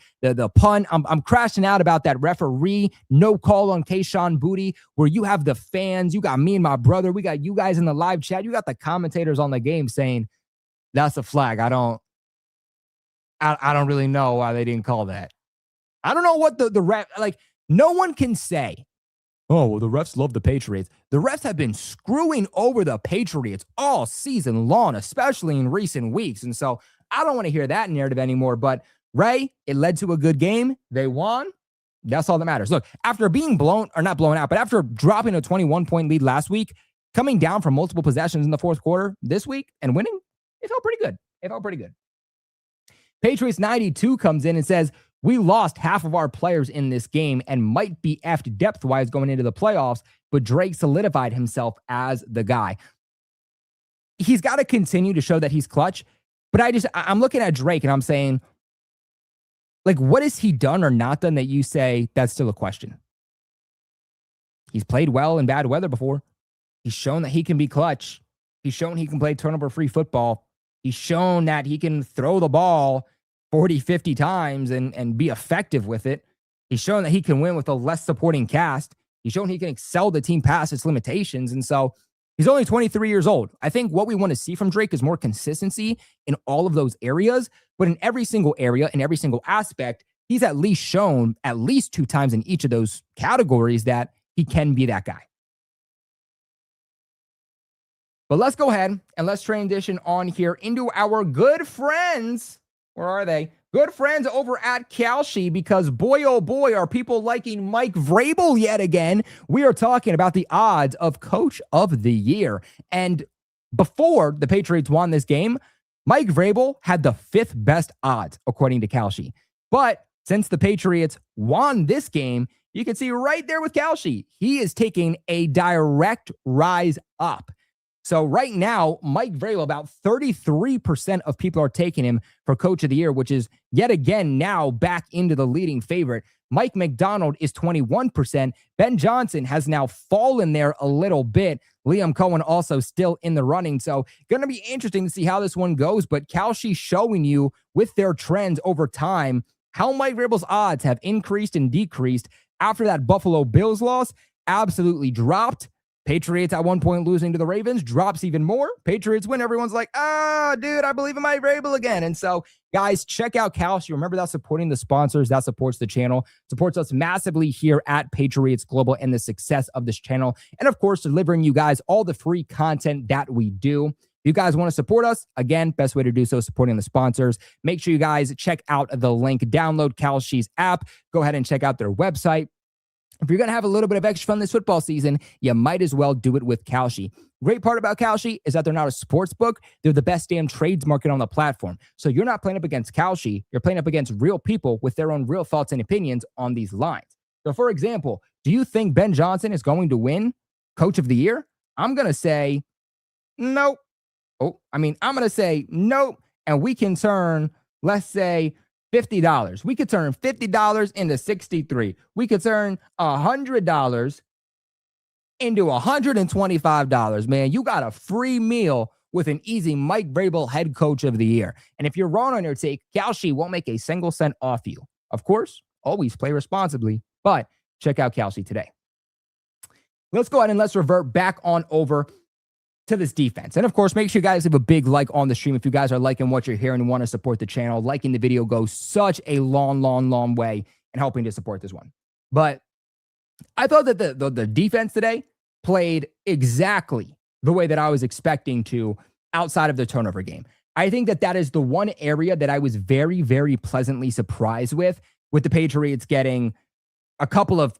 punt. I'm crashing out about that referee no call on Kayshon Boutte, where you have the fans. You got me and my brother. We got you guys in the live chat. You got the commentators on the game saying that's a flag. I don't really know why they didn't call that. I don't know what the ref, like, no one can say, oh, well, the refs love the Patriots. The refs have been screwing over the Patriots all season long, especially in recent weeks. And so I don't want to hear that narrative anymore. But Ray, it led to a good game. They won. That's all that matters. Look, after being not blown out, but after dropping a 21-point lead last week, coming down from multiple possessions in the fourth quarter this week and winning, it felt pretty good. Patriots 92 comes in and says, we lost half of our players in this game and might be effed depth-wise going into the playoffs, but Drake solidified himself as the guy. He's got to continue to show that he's clutch, but I'm looking at Drake and I'm saying, like, what has he done or not done that you say that's still a question? He's played well in bad weather before. He's shown that he can be clutch. He's shown he can play turnover-free football. He's shown that he can throw the ball 40, 50 times and be effective with it. He's shown that he can win with a less supporting cast. He's shown he can excel the team past its limitations. And so he's only 23 years old. I think what we want to see from Drake is more consistency in all of those areas. But in every single area, in every single aspect, he's at least shown at least 2 times in each of those categories that he can be that guy. But let's go ahead and let's transition on here into our good friends. Where are they? Good friends over at Kalshi, because boy, oh boy, are people liking Mike Vrabel yet again. We are talking about the odds of Coach of the Year. And before the Patriots won this game, Mike Vrabel had the 5th best odds, according to Kalshi. But since the Patriots won this game, you can see right there with Kalshi, he is taking a direct rise up. So right now, Mike Vrabel, about 33% of people are taking him for Coach of the Year, which is yet again now back into the leading favorite. Mike McDonald is 21%. Ben Johnson has now fallen there a little bit. Liam Cohen also still in the running. So going to be interesting to see how this one goes. But Kalshi showing you with their trends over time how Mike Vrabel's odds have increased and decreased after that Buffalo Bills loss. Absolutely dropped. Patriots at one point losing to the Ravens drops even more. Patriots win. Everyone's like, dude, I believe in Mike Vrabel again. And so, guys, check out Kalshi. Remember that supporting the sponsors, that supports the channel, supports us massively here at Patriots Global and the success of this channel. And of course, delivering you guys all the free content that we do. If you guys want to support us, again, best way to do so is supporting the sponsors. Make sure you guys check out the link, download Kalshi's app, go ahead and check out their website. If you're going to have a little bit of extra fun this football season, you might as well do it with Kalshi. Great part about Kalshi is that they're not a sports book. They're the best damn trades market on the platform. So you're not playing up against Kalshi. You're playing up against real people with their own real thoughts and opinions on these lines. So for example, do you think Ben Johnson is going to win Coach of the Year? I'm going to say nope. I'm going to say nope. And we can turn, let's say, $50. We could turn $50 into $63. We could turn $100 into $125. Man, you got a free meal with an easy Mike Vrabel head coach of the year. And if you're wrong on your take, Kalshi won't make a single cent off you. Of course, always play responsibly, but check out Kalshi today. Let's go ahead and let's revert back on over to this defense. And of course, make sure you guys leave a big like on the stream. If you guys are liking what you're hearing and want to support the channel, liking the video goes such a long way in helping to support this one. But I thought that the defense today played exactly the way that I was expecting to outside of the turnover game. I think that is the one area that I was very, very pleasantly surprised with the Patriots getting a couple of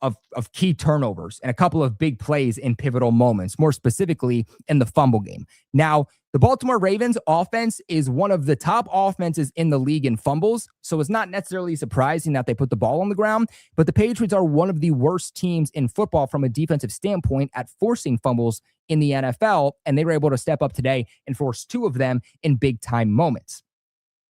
key turnovers and a couple of big plays in pivotal moments, more specifically in the fumble game. Now, the Baltimore Ravens offense is one of the top offenses in the league in fumbles, so it's not necessarily surprising that they put the ball on the ground, but the Patriots are one of the worst teams in football from a defensive standpoint at forcing fumbles in the NFL, and they were able to step up today and force two of them in big-time moments.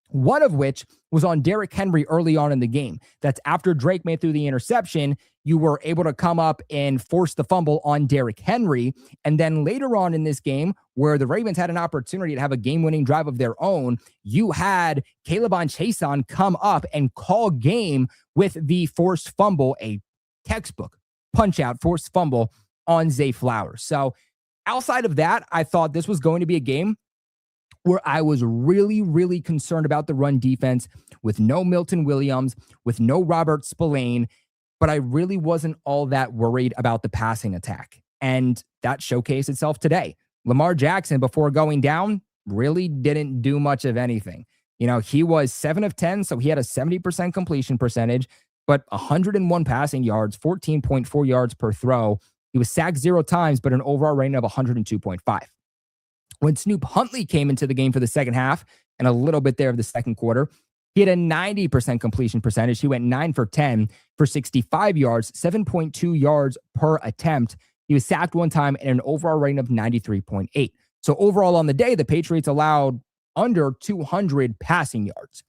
One of which was on Derrick Henry early on in the game. That's after Drake made through the interception, you were able to come up and force the fumble on Derrick Henry. And then later on in this game, where the Ravens had an opportunity to have a game-winning drive of their own, you had Caleb Chason come up and call game with the forced fumble, a textbook punch-out forced fumble on Zay Flowers. So outside of that, I thought this was going to be a game where I was really, really concerned about the run defense with no Milton Williams, with no Robert Spillane, but I really wasn't all that worried about the passing attack. And that showcased itself today. Lamar Jackson, before going down, really didn't do much of anything. You know, he was 7 of 10, so he had a 70% completion percentage, but 101 passing yards, 14.4 yards per throw. He was sacked 0 times, but an overall rating of 102.5. When Snoop Huntley came into the game for the second half and a little bit there of the second quarter, he had a 90% completion percentage. He went 9 for 10 for 65 yards, 7.2 yards per attempt. He was sacked 1 time and an overall rating of 93.8. So overall on the day, the Patriots allowed under 200 passing yards.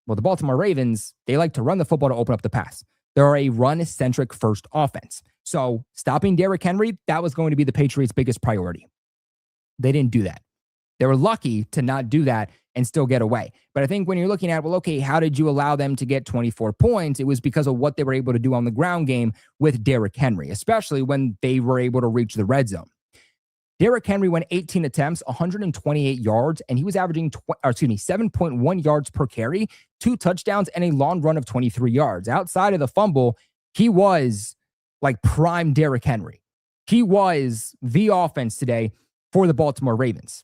Well, the Baltimore Ravens, they like to run the football to open up the pass. They're a run-centric first offense. So stopping Derrick Henry, that was going to be the Patriots' biggest priority. They didn't do that. They were lucky to not do that and still get away. But I think when you're looking at, well, okay, how did you allow them to get 24 points? It was because of what they were able to do on the ground game with Derrick Henry, especially when they were able to reach the red zone. Derrick Henry went 18 attempts, 128 yards, and he was averaging 7.1 yards per carry, 2 touchdowns, and a long run of 23 yards. Outside of the fumble, he was like prime Derrick Henry. He was the offense today for the Baltimore Ravens.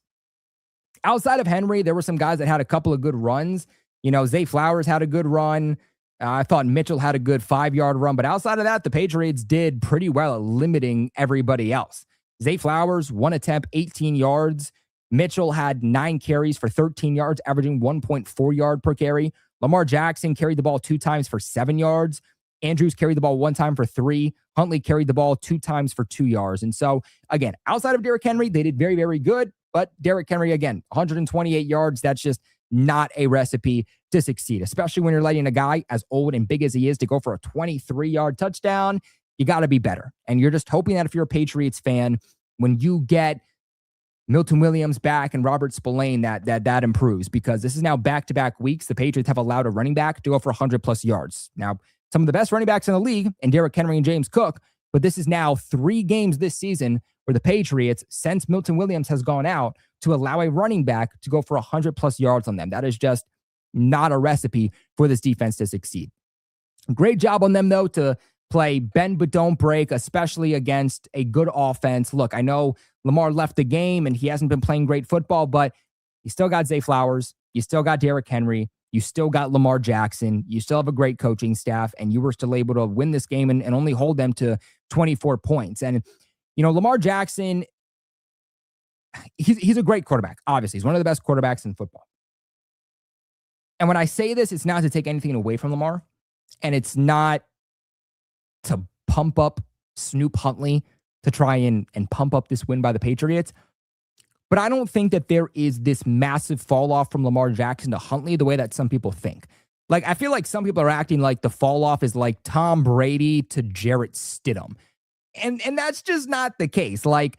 Outside of Henry, there were some guys that had a couple of good runs. You know, Zay Flowers had a good run. I thought Mitchell had a good 5-yard run. But outside of that, the Patriots did pretty well at limiting everybody else. Zay Flowers, 1 attempt, 18 yards. Mitchell had 9 carries for 13 yards, averaging 1.4 yard per carry. Lamar Jackson carried the ball 2 times for 7 yards. Andrews carried the ball 1 time for 3. Huntley carried the ball 2 times for 2 yards. And so, again, outside of Derrick Henry, they did very, very good. But Derrick Henry, again, 128 yards, that's just not a recipe to succeed, especially when you're letting a guy as old and big as he is to go for a 23-yard touchdown. You got to be better. And you're just hoping that if you're a Patriots fan, when you get Milton Williams back and Robert Spillane, that improves, because this is now back-to-back weeks. The Patriots have allowed a running back to go for 100-plus yards. Now, some of the best running backs in the league, and Derrick Henry and James Cook, but this is now 3 games this season where the Patriots, since Milton Williams has gone out, to allow a running back to go for 100-plus yards on them. That is just not a recipe for this defense to succeed. Great job on them, though, to play bend but don't break, especially against a good offense. Look, I know Lamar left the game and he hasn't been playing great football, but you still got Zay Flowers. You still got Derrick Henry. You still got Lamar Jackson. You still have a great coaching staff, and you were still able to win this game and only hold them to 24 points. And, Lamar Jackson, he's a great quarterback. Obviously, he's one of the best quarterbacks in football. And when I say this, it's not to take anything away from Lamar, and it's not to pump up Snoop Huntley to try and pump up this win by the Patriots. But I don't think that there is this massive fall off from Lamar Jackson to Huntley the way that some people think. Like, I feel like some people are acting like the fall off is like Tom Brady to Jarrett Stidham. And that's just not the case. Like,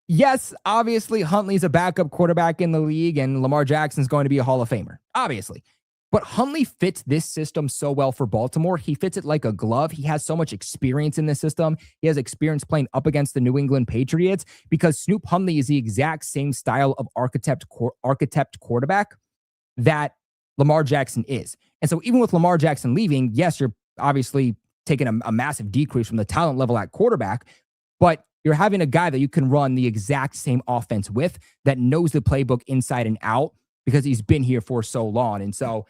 yes, obviously Huntley's a backup quarterback in the league and Lamar Jackson's going to be a Hall of Famer, obviously. But Huntley fits this system so well for Baltimore. He fits it like a glove. He has so much experience in this system. He has experience playing up against the New England Patriots, because Snoop Huntley is the exact same style of architect quarterback that Lamar Jackson is. And so even with Lamar Jackson leaving, yes, you're obviously taking a massive decrease from the talent level at quarterback, but you're having a guy that you can run the exact same offense with, that knows the playbook inside and out, because he's been here for so long. And so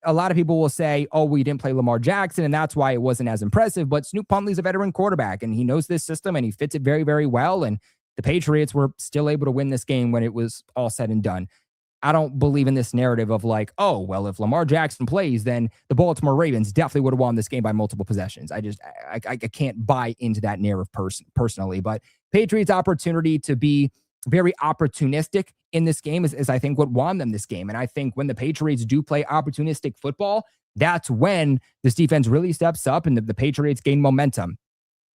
a lot of people will say, oh, we didn't play Lamar Jackson, and that's why it wasn't as impressive. But Snoop Huntley's a veteran quarterback, and he knows this system, and he fits it very, very well. And the Patriots were still able to win this game when it was all said and done. I don't believe in this narrative of like, oh, well, if Lamar Jackson plays, then the Baltimore Ravens definitely would have won this game by multiple possessions. I can't buy into that narrative personally. But Patriots' opportunity to be very opportunistic in this game is I think what won them this game. And I think when the Patriots do play opportunistic football, that's when this defense really steps up and the Patriots gain momentum.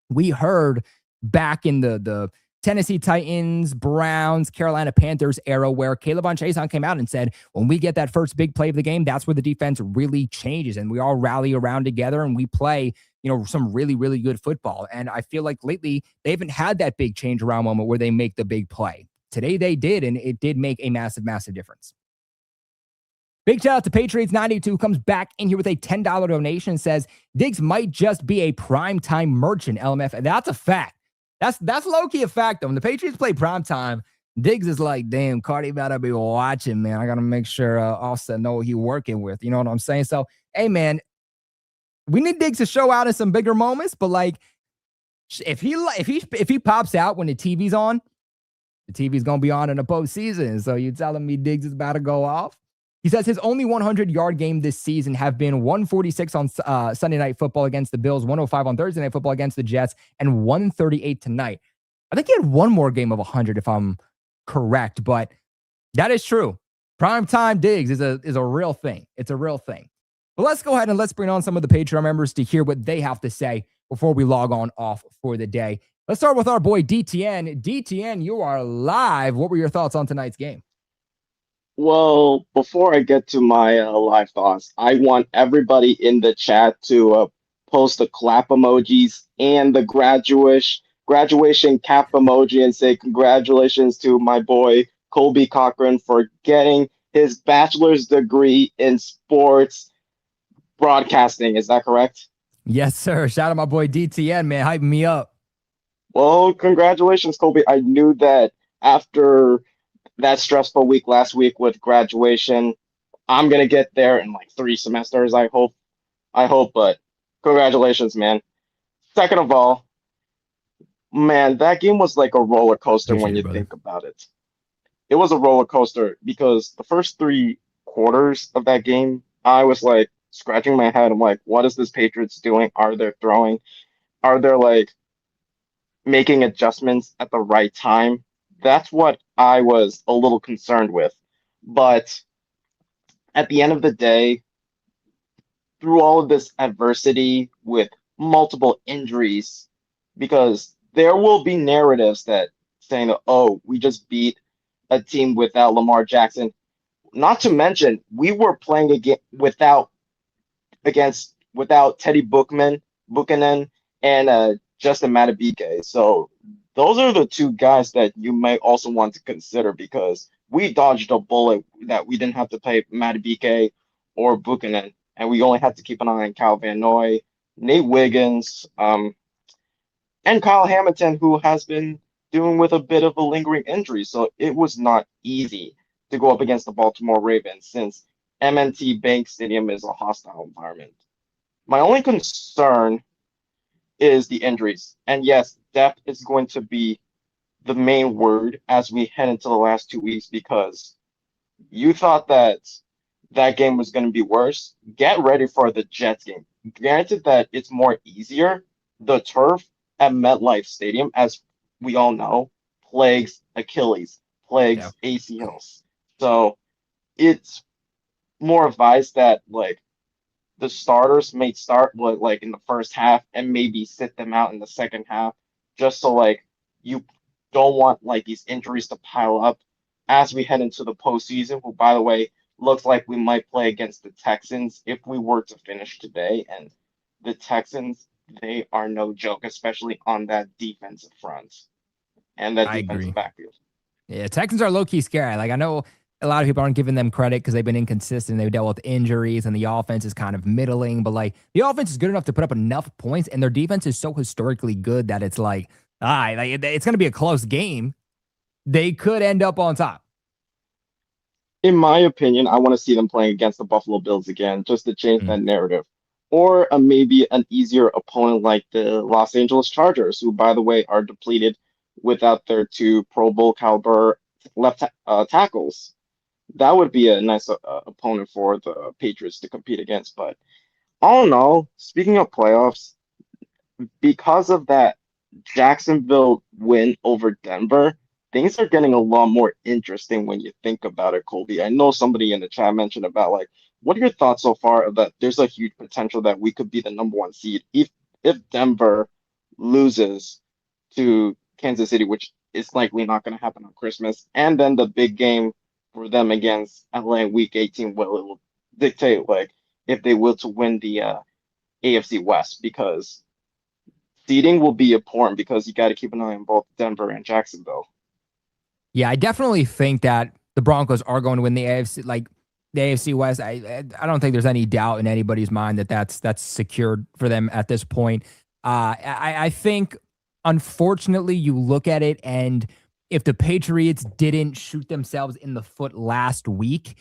We heard back in the Tennessee Titans, Browns, Carolina Panthers era where Caleb Von Chason came out and said, when we get that first big play of the game, that's where the defense really changes and we all rally around together and we play, some really, really good football. And I feel like lately they haven't had that big change around moment where they make the big play. Today they did, and it did make a massive, massive difference. Big shout out to Patriots 92, who comes back in here with a $10 donation and says, Diggs might just be a primetime merchant, LMF. And that's a fact. That's low-key a fact, though. When the Patriots play primetime, Diggs is like, damn, Cardi better be watching, man. I got to make sure Offset know what he's working with. You know what I'm saying? So, hey, man, we need Diggs to show out in some bigger moments, but, like, if he pops out when the TV's on, the TV's going to be on in the postseason. So you telling me Diggs is about to go off? He says his only 100-yard game this season have been 146 on Sunday Night Football against the Bills, 105 on Thursday Night Football against the Jets, and 138 tonight. I think he had one more game of 100 if I'm correct, but that is true. Primetime Diggs is a real thing. It's a real thing. But let's go ahead and let's bring on some of the Patreon members to hear what they have to say before we log on off for the day. Let's start with our boy DTN. DTN, you are live. What were your thoughts on tonight's game? Well, before I get to my live thoughts, I want everybody in the chat to post the clap emojis and the graduation cap emoji and say congratulations to my boy Colby Cochran for getting his bachelor's degree in sports broadcasting. Is that correct? Yes, sir. Shout out my boy DTN, man. Hype me up. Well, congratulations, Colby. I knew that after that stressful week last week with graduation, I'm going to get there in like 3 semesters, I hope, but congratulations, man. Second of all, man, that game was like a roller coaster when you think about it. It was a roller coaster because the first 3 quarters of that game, I was like scratching my head. I'm like, what is this Patriots doing? Are they throwing? Are they like making adjustments at the right time? That's what I was a little concerned with. But at the end of the day, through all of this adversity with multiple injuries, because there will be narratives that saying, oh, we just beat a team without Lamar Jackson. Not to mention, we were playing again without Teddy Buchanan, and Justin Matabike. So those are the two guys that you might also want to consider because we dodged a bullet that we didn't have to play Matabike or Buchanan, and we only had to keep an eye on Cal Van Noy, Nate Wiggins, and Kyle Hamilton, who has been dealing with a bit of a lingering injury. So it was not easy to go up against the Baltimore Ravens since MNT Bank Stadium is a hostile environment. My only concern is the injuries. And yes, depth is going to be the main word as we head into the last 2 weeks because you thought that that game was going to be worse. Get ready for the Jets game. Granted that it's more easier, the turf at MetLife Stadium, as we all know, plagues Achilles, Yeah, plagues ACLs. So it's more advised that like the starters may start with like in the first half and maybe sit them out in the second half, just so like you don't want like these injuries to pile up as we head into the postseason. Who, by the way, looks like we might play against the Texans if we were to finish today. And the Texans, they are no joke, especially on that defensive front and that I defensive agree. backfield. Yeah, Texans are low key scary. Like I know a lot of people aren't giving them credit because they've been inconsistent. They've dealt with injuries, and the offense is kind of middling. But like the offense is good enough to put up enough points, and their defense is so historically good that it's like, it's going to be a close game. They could end up on top. In my opinion, I want to see them playing against the Buffalo Bills again, just to change Mm. that narrative. Or maybe an easier opponent like the Los Angeles Chargers, who, by the way, are depleted without their two Pro Bowl caliber tackles. That would be a nice opponent for the Patriots to compete against. But all in all, speaking of playoffs, because of that Jacksonville win over Denver, things are getting a lot more interesting when you think about it, Colby. I know somebody in the chat mentioned about like, what are your thoughts so far of that there's a huge potential that we could be the number one seed if Denver loses to Kansas City, which is likely not going to happen on Christmas, and then the big game for them against LA Week 18, well, it will dictate like if they will to win the AFC West because seeding will be important because you got to keep an eye on both Denver and Jacksonville. Yeah, I definitely think that the Broncos are going to win the AFC. Like the AFC West, I don't think there's any doubt in anybody's mind that that's secured for them at this point. I think, unfortunately, you look at it, and if the Patriots didn't shoot themselves in the foot last week,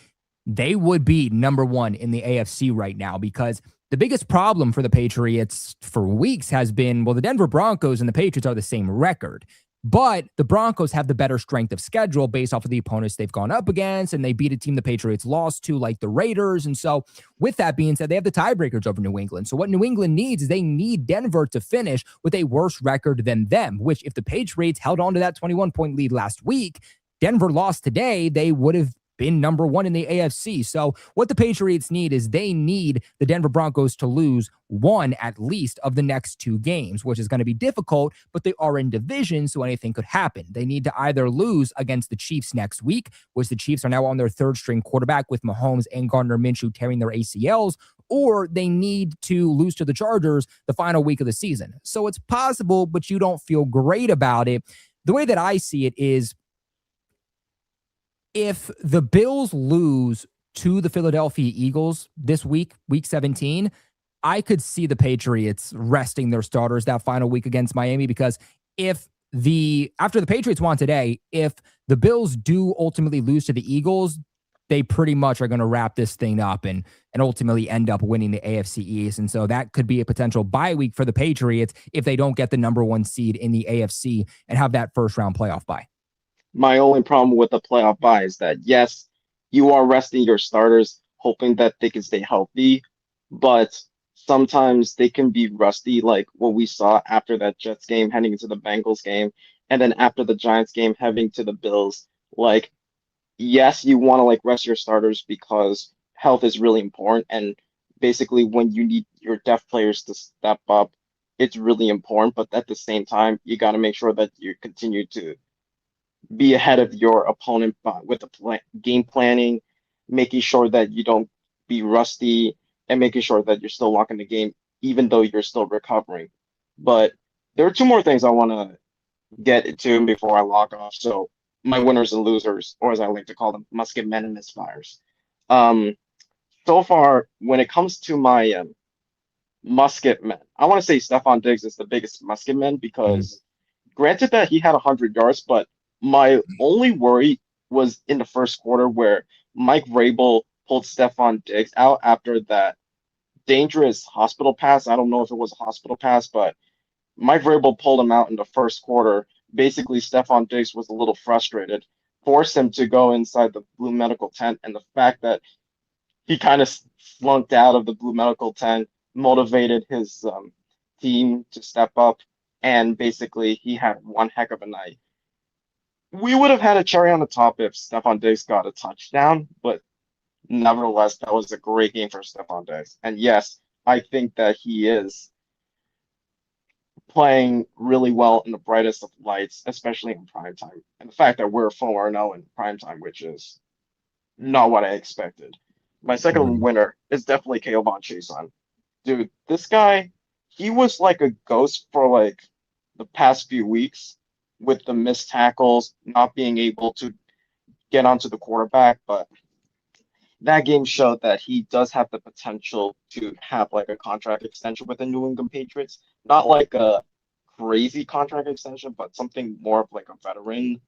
they would be number one in the AFC right now because the biggest problem for the Patriots for weeks has been, well, the Denver Broncos and the Patriots are the same record. But the Broncos have the better strength of schedule based off of the opponents they've gone up against, and they beat a team the Patriots lost to, like the Raiders. And so, with that being said, they have the tiebreakers over New England. So, what New England needs is they need Denver to finish with a worse record than them, which, if the Patriots held on to that 21-point lead last week, Denver lost today, they would have been number one in the AFC. So what the Patriots need is they need the Denver Broncos to lose one at least of the next two games, which is going to be difficult, but they are in division, so anything could happen. They need to either lose against the Chiefs next week, which the Chiefs are now on their third string quarterback with Mahomes and Gardner Minshew tearing their ACLs, or they need to lose to the Chargers the final week of the season. So it's possible, but you don't feel great about it. The way that I see it is, if the Bills lose to the Philadelphia Eagles this week, week 17, I could see the Patriots resting their starters that final week against Miami because after the Patriots won today, if the Bills do ultimately lose to the Eagles, they pretty much are going to wrap this thing up and ultimately end up winning the AFC East. And so that could be a potential bye week for the Patriots if they don't get the number one seed in the AFC and have that first round playoff bye. My only problem with the playoff bye is that yes, you are resting your starters, hoping that they can stay healthy, but sometimes they can be rusty, like what we saw after that Jets game heading into the Bengals game, and then after the Giants game heading to the Bills. Like, yes, you want to like rest your starters because health is really important, and basically when you need your depth players to step up, it's really important. But at the same time, you got to make sure that you continue to be ahead of your opponent with the game planning, making sure that you don't be rusty, and making sure that you're still locking the game, even though you're still recovering. But there are two more things I want to get to before I log off. So my winners and losers, or as I like to call them, musket men and misfires. Um, so far, when it comes to my musket men, I want to say Stephon Diggs is the biggest musket man Mhm. because granted that he had 100 yards, but my only worry was in the first quarter where Mike Vrabel pulled Stephon Diggs out after that dangerous hospital pass. I don't know if it was a hospital pass, but Mike Vrabel pulled him out in the first quarter. Basically, Stephon Diggs was a little frustrated, forced him to go inside the blue medical tent, and the fact that he kind of flunked out of the blue medical tent motivated his team to step up, and basically he had one heck of a night. We would have had a cherry on the top if Stephon Diggs got a touchdown, but nevertheless, that was a great game for Stephon Diggs. And yes, I think that he is playing really well in the brightest of lights, especially in prime time. And the fact that we're 4-0 in prime time, which is not what I expected. My second Agreed. winner is definitely Keovon Chason. Dude, this guy, he was like a ghost for like the past few weeks with the missed tackles, not being able to get onto the quarterback, but that game showed that he does have the potential to have like a contract extension with the New England Patriots. Not like a crazy contract extension, but something more of like a veteran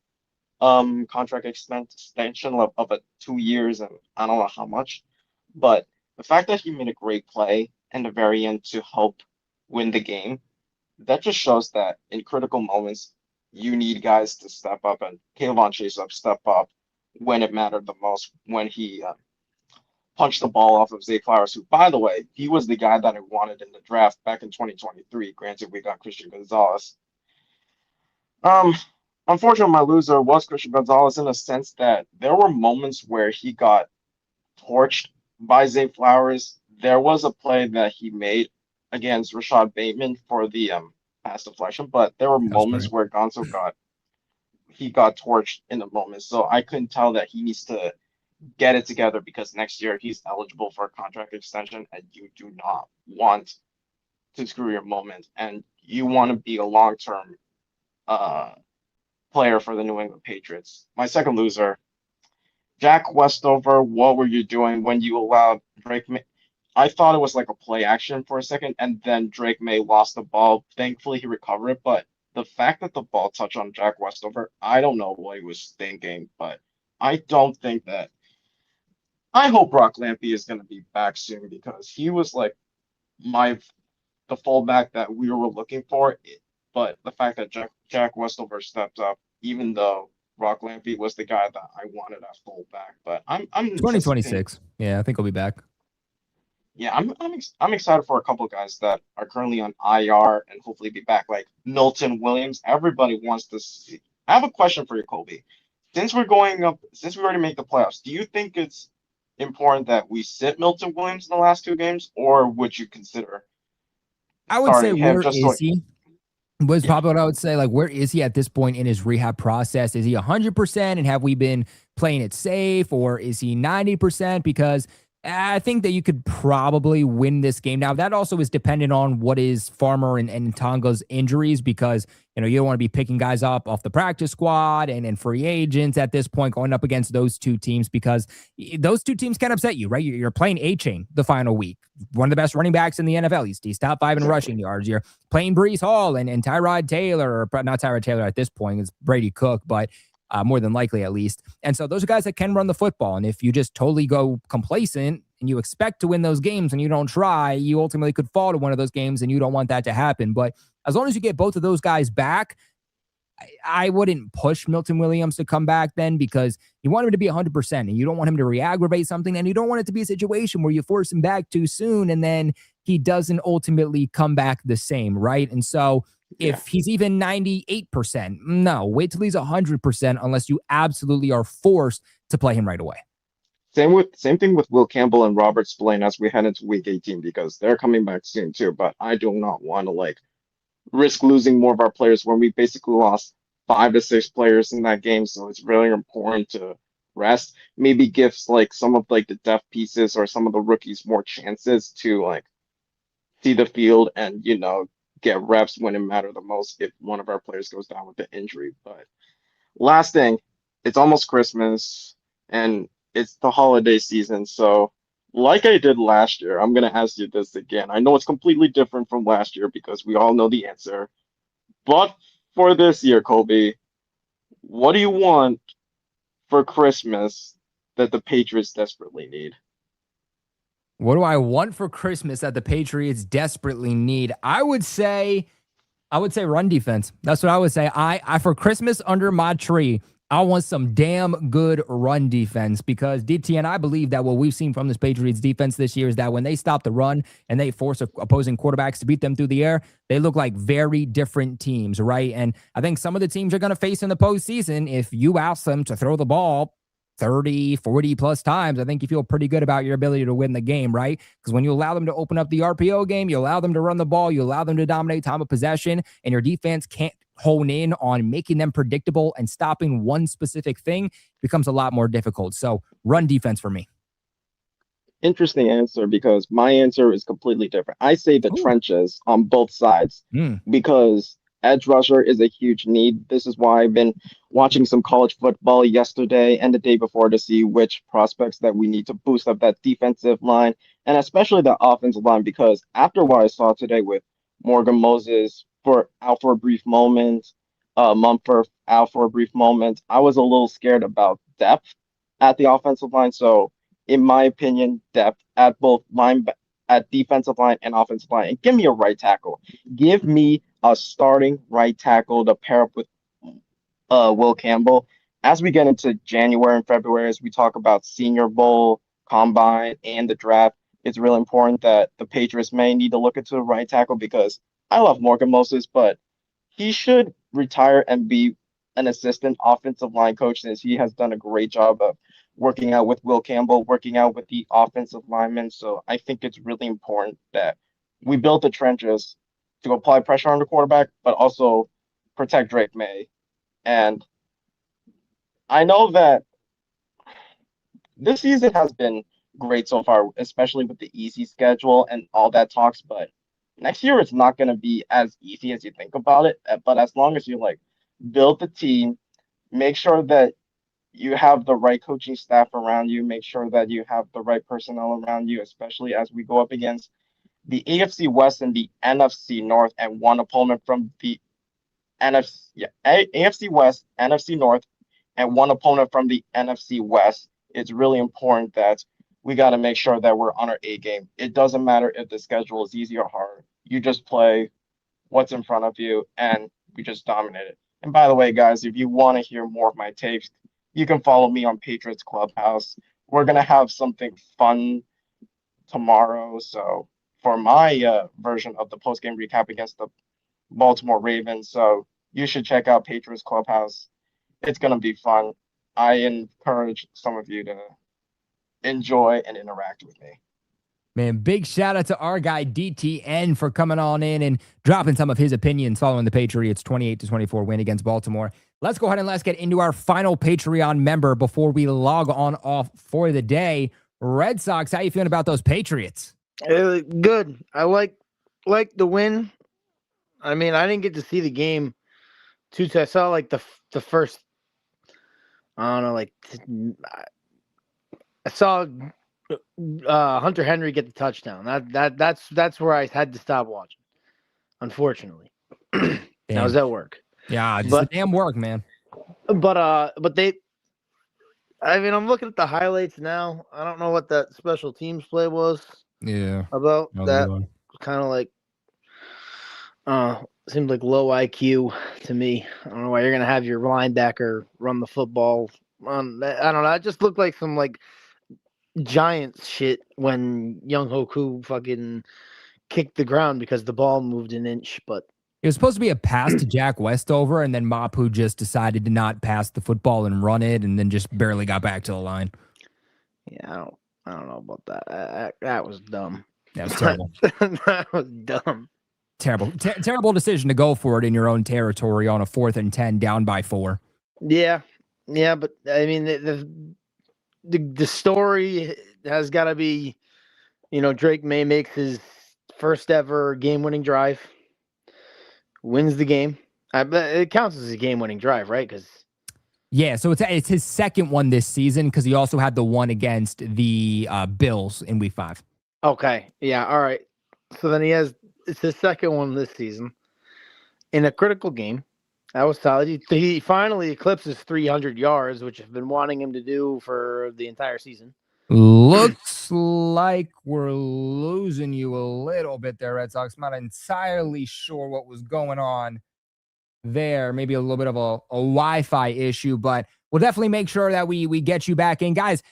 contract extension of a 2 years and I don't know how much. But the fact that he made a great play in the very end to help win the game, that just shows that in critical moments you need guys to step up and Kayvon Chase up step up when it mattered the most when he punched the ball off of Zay Flowers, who, by the way, he was the guy that I wanted in the draft back in 2023. Granted, we got Christian Gonzalez. Um, Unfortunately, my loser was Christian Gonzalez in the sense that there were moments where he got torched by Zay Flowers. There was a play that he made against Rashad Bateman for the pass deflection, but there were That was moments great. where Gonzo got torched in the moment. So I couldn't tell that he needs to get it together because next year he's eligible for a contract extension, and you do not want to screw your moment, and you want to be a long-term uh, player for the New England Patriots. My second loser, Jack Westover. What were you doing when you allowed Drake? I thought it was like a play action for a second, and then Drake May lost the ball. Thankfully, he recovered it, but the fact that the ball touched on Jack Westover, I don't know what he was thinking, but I don't think that I hope Brock Lampy is going to be back soon because he was like my the fullback that we were looking for. But the fact that Jack Westover stepped up, even though Brock Lampy was the guy that I wanted at fullback, but I'm anticipating. 2026. Yeah, I think I'll be back. Yeah, I'm excited for a couple of guys that are currently on IR and hopefully be back, like Milton Williams. Everybody wants to see. I have a question for you, Colby. Since we're going up, since we already made the playoffs, do you think it's important that we sit Milton Williams in the last two games, or would you consider I would say, starting him where just so? is he? Was Yeah, probably what I would say. Like, where is he at this point in his rehab process? Is he 100%? And have we been playing it safe, or is he 90%? Because I think that you could probably win this game. Now, that also is dependent on what is Farmer and Tonga's injuries, because you don't want to be picking guys up off the practice squad and free agents at this point going up against those two teams, because those two teams can upset you, right? You're playing A-Chain the final week, one of the best running backs in the NFL. He's top five in rushing exactly. yards. You're playing Brees Hall and Tyrod Taylor, or not Tyrod Taylor at this point, it's Brady Cook, but more than likely at least. And so those are guys that can run the football. And if you just totally go complacent and you expect to win those games and you don't try, you ultimately could fall to one of those games, and you don't want that to happen. But as long as you get both of those guys back, I wouldn't push Milton Williams to come back then, because you want him to be 100%, and you don't want him to re-aggravate something, and you don't want it to be a situation where you force him back too soon and then he doesn't ultimately come back the same, right? And so Yeah. if he's even 98%, no, wait till he's 100% unless you absolutely are forced to play him right away. Same thing with Will Campbell and Robert Spillane as we head into week 18 because they're coming back soon too. But I do not want to like risk losing more of our players when we basically lost 5 to 6 players in that game, so it's really important to rest. Maybe gives like some of like the depth pieces or some of the rookies more chances to like see the field and get reps when it matter the most if one of our players goes down with the injury. But last thing, it's almost Christmas and it's the holiday season, so like I did last year, I'm gonna ask you this again. I know it's completely different from last year because we all know the answer. But for this year, Kobe, what do you want for Christmas that the Patriots desperately need? What do I want for Christmas that the Patriots desperately need? I would say run defense. That's what I would say. I for Christmas under my tree, I want some damn good run defense because DT and I believe that what we've seen from this Patriots defense this year is that when they stop the run and they force opposing quarterbacks to beat them through the air, they look like very different teams, right? And I think some of the teams you're going to face in the postseason, if you ask them to throw the ball 30, 40 plus times, I think you feel pretty good about your ability to win the game, right? Because when you allow them to open up the RPO game, you allow them to run the ball, you allow them to dominate time of possession, and your defense can't hone in on making them predictable and stopping one specific thing, it becomes a lot more difficult. So run defense for me. Interesting answer because my answer is completely different. I say the Ooh. trenches on both sides Mm. because edge rusher is a huge need. This is why I've been watching some college football yesterday and the day before to see which prospects that we need to boost up that defensive line and especially the offensive line because after what I saw today with Morgan Moses for out for a brief moment, Mumford out for a brief moment, I was a little scared about depth at the offensive line. So in my opinion, depth at both at defensive line and offensive line. And give me a right tackle. Give me a starting right tackle to pair up with Will Campbell. As we get into January and February, as we talk about Senior Bowl, Combine, and the draft, it's really important that the Patriots may need to look into the right tackle because I love Morgan Moses, but he should retire and be an assistant offensive line coach since he has done a great job of working out with Will Campbell, working out with the offensive linemen. So I think it's really important that we build the trenches to apply pressure on the quarterback, but also protect Drake May. And I know that this season has been great so far, especially with the easy schedule and all that talks, but next year it's not going to be as easy as you think about it. But as long as you like build the team, make sure that you have the right coaching staff around you, make sure that you have the right personnel around you, especially as we go up against the AFC West and the NFC North and one opponent from the AFC West, NFC North, and one opponent from the NFC West. It's really important that we got to make sure that we're on our A game. It doesn't matter if the schedule is easy or hard. You just play what's in front of you, and we just dominate it. And by the way, guys, if you want to hear more of my takes, you can follow me on Patriots Clubhouse. We're gonna have something fun tomorrow. So for my version of the post game recap against the Baltimore Ravens, so you should check out Patriots Clubhouse. It's gonna be fun. I encourage some of you to enjoy and interact with me. Man, big shout out to our guy DTN for coming on in and dropping some of his opinions following the Patriots 28-24 win against Baltimore. Let's go ahead and let's get into our final Patreon member before we log on off for the day. Red Sox, how you feeling about those Patriots? Good. I like the win. I mean, I didn't get to see the game too. I saw like the first. I don't know, like I saw Hunter Henry get the touchdown. That's where I had to stop watching. Unfortunately, I was at work. Yeah, just the damn work, man. But they. I mean, I'm looking at the highlights now. I don't know what that special teams play was. Yeah, about that. Kind of like, seems like low IQ to me. I don't know why you're gonna have your linebacker run the football. I don't know. It just looked like some like Giants shit when Young Hoku fucking kicked the ground because the ball moved an inch. But it was supposed to be a pass to Jack Westover, and then Mapu just decided to not pass the football and run it, and then just barely got back to the line. Yeah, I don't know about that. That was dumb. That was terrible. That was dumb. Terrible decision to go for it in your own territory on a 4th and 10 down by 4. Yeah, but I mean the story has got to be, Drake May makes his first ever game-winning drive, wins the game. It counts as a game-winning drive, right? Because yeah, so it's his second one this season because he also had the one against the Bills in Week 5. Okay, yeah, all right. So then it's his second one this season in a critical game. That was solid. He finally eclipses 300 yards, which I've been wanting him to do for the entire season. Looks like we're losing you a little bit there, Red Sox. I'm not entirely sure what was going on there. Maybe a little bit of a Wi-Fi issue, but we'll definitely make sure that we get you back in. Guys,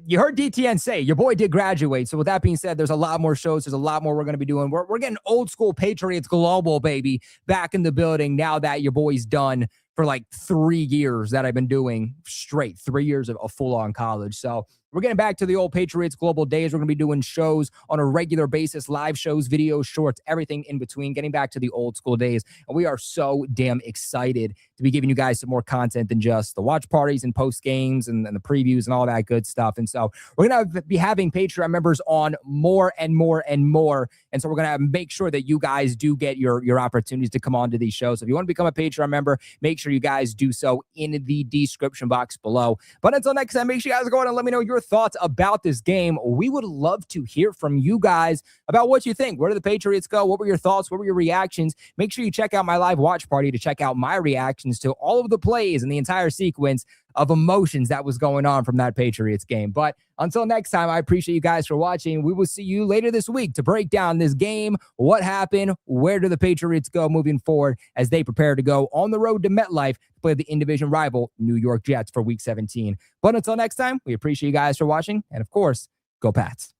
you heard DTN say your boy did graduate. So with that being said, there's a lot more shows. There's a lot more we're going to be doing. We're getting old school Patriots Global, baby, back in the building now that your boy's done for like 3 years that I've been doing straight, 3 years of full-on college. So we're getting back to the old Patriots Global days. We're going to be doing shows on a regular basis, live shows, videos, shorts, everything in between, getting back to the old school days. And we are so damn excited to be giving you guys some more content than just the watch parties and post games and the previews and all that good stuff. And so we're going to be having Patreon members on more and more and more. And so we're going to make sure that you guys do get your opportunities to come on to these shows. So if you want to become a Patreon member, make sure you guys do so in the description box below. But until next time, make sure you guys go on and let me know your thoughts about this game. We would love to hear from you guys about what you think. Where did the Patriots go? What were your thoughts? What were your reactions? Make sure you check out my live watch party to check out my reactions to all of the plays and the entire sequence of emotions that was going on from that Patriots game. But until next time, I appreciate you guys for watching. We will see you later this week to break down this game, what happened, where do the Patriots go moving forward as they prepare to go on the road to MetLife to play the in-division rival New York Jets for Week 17. But until next time, we appreciate you guys for watching. And of course, go Pats.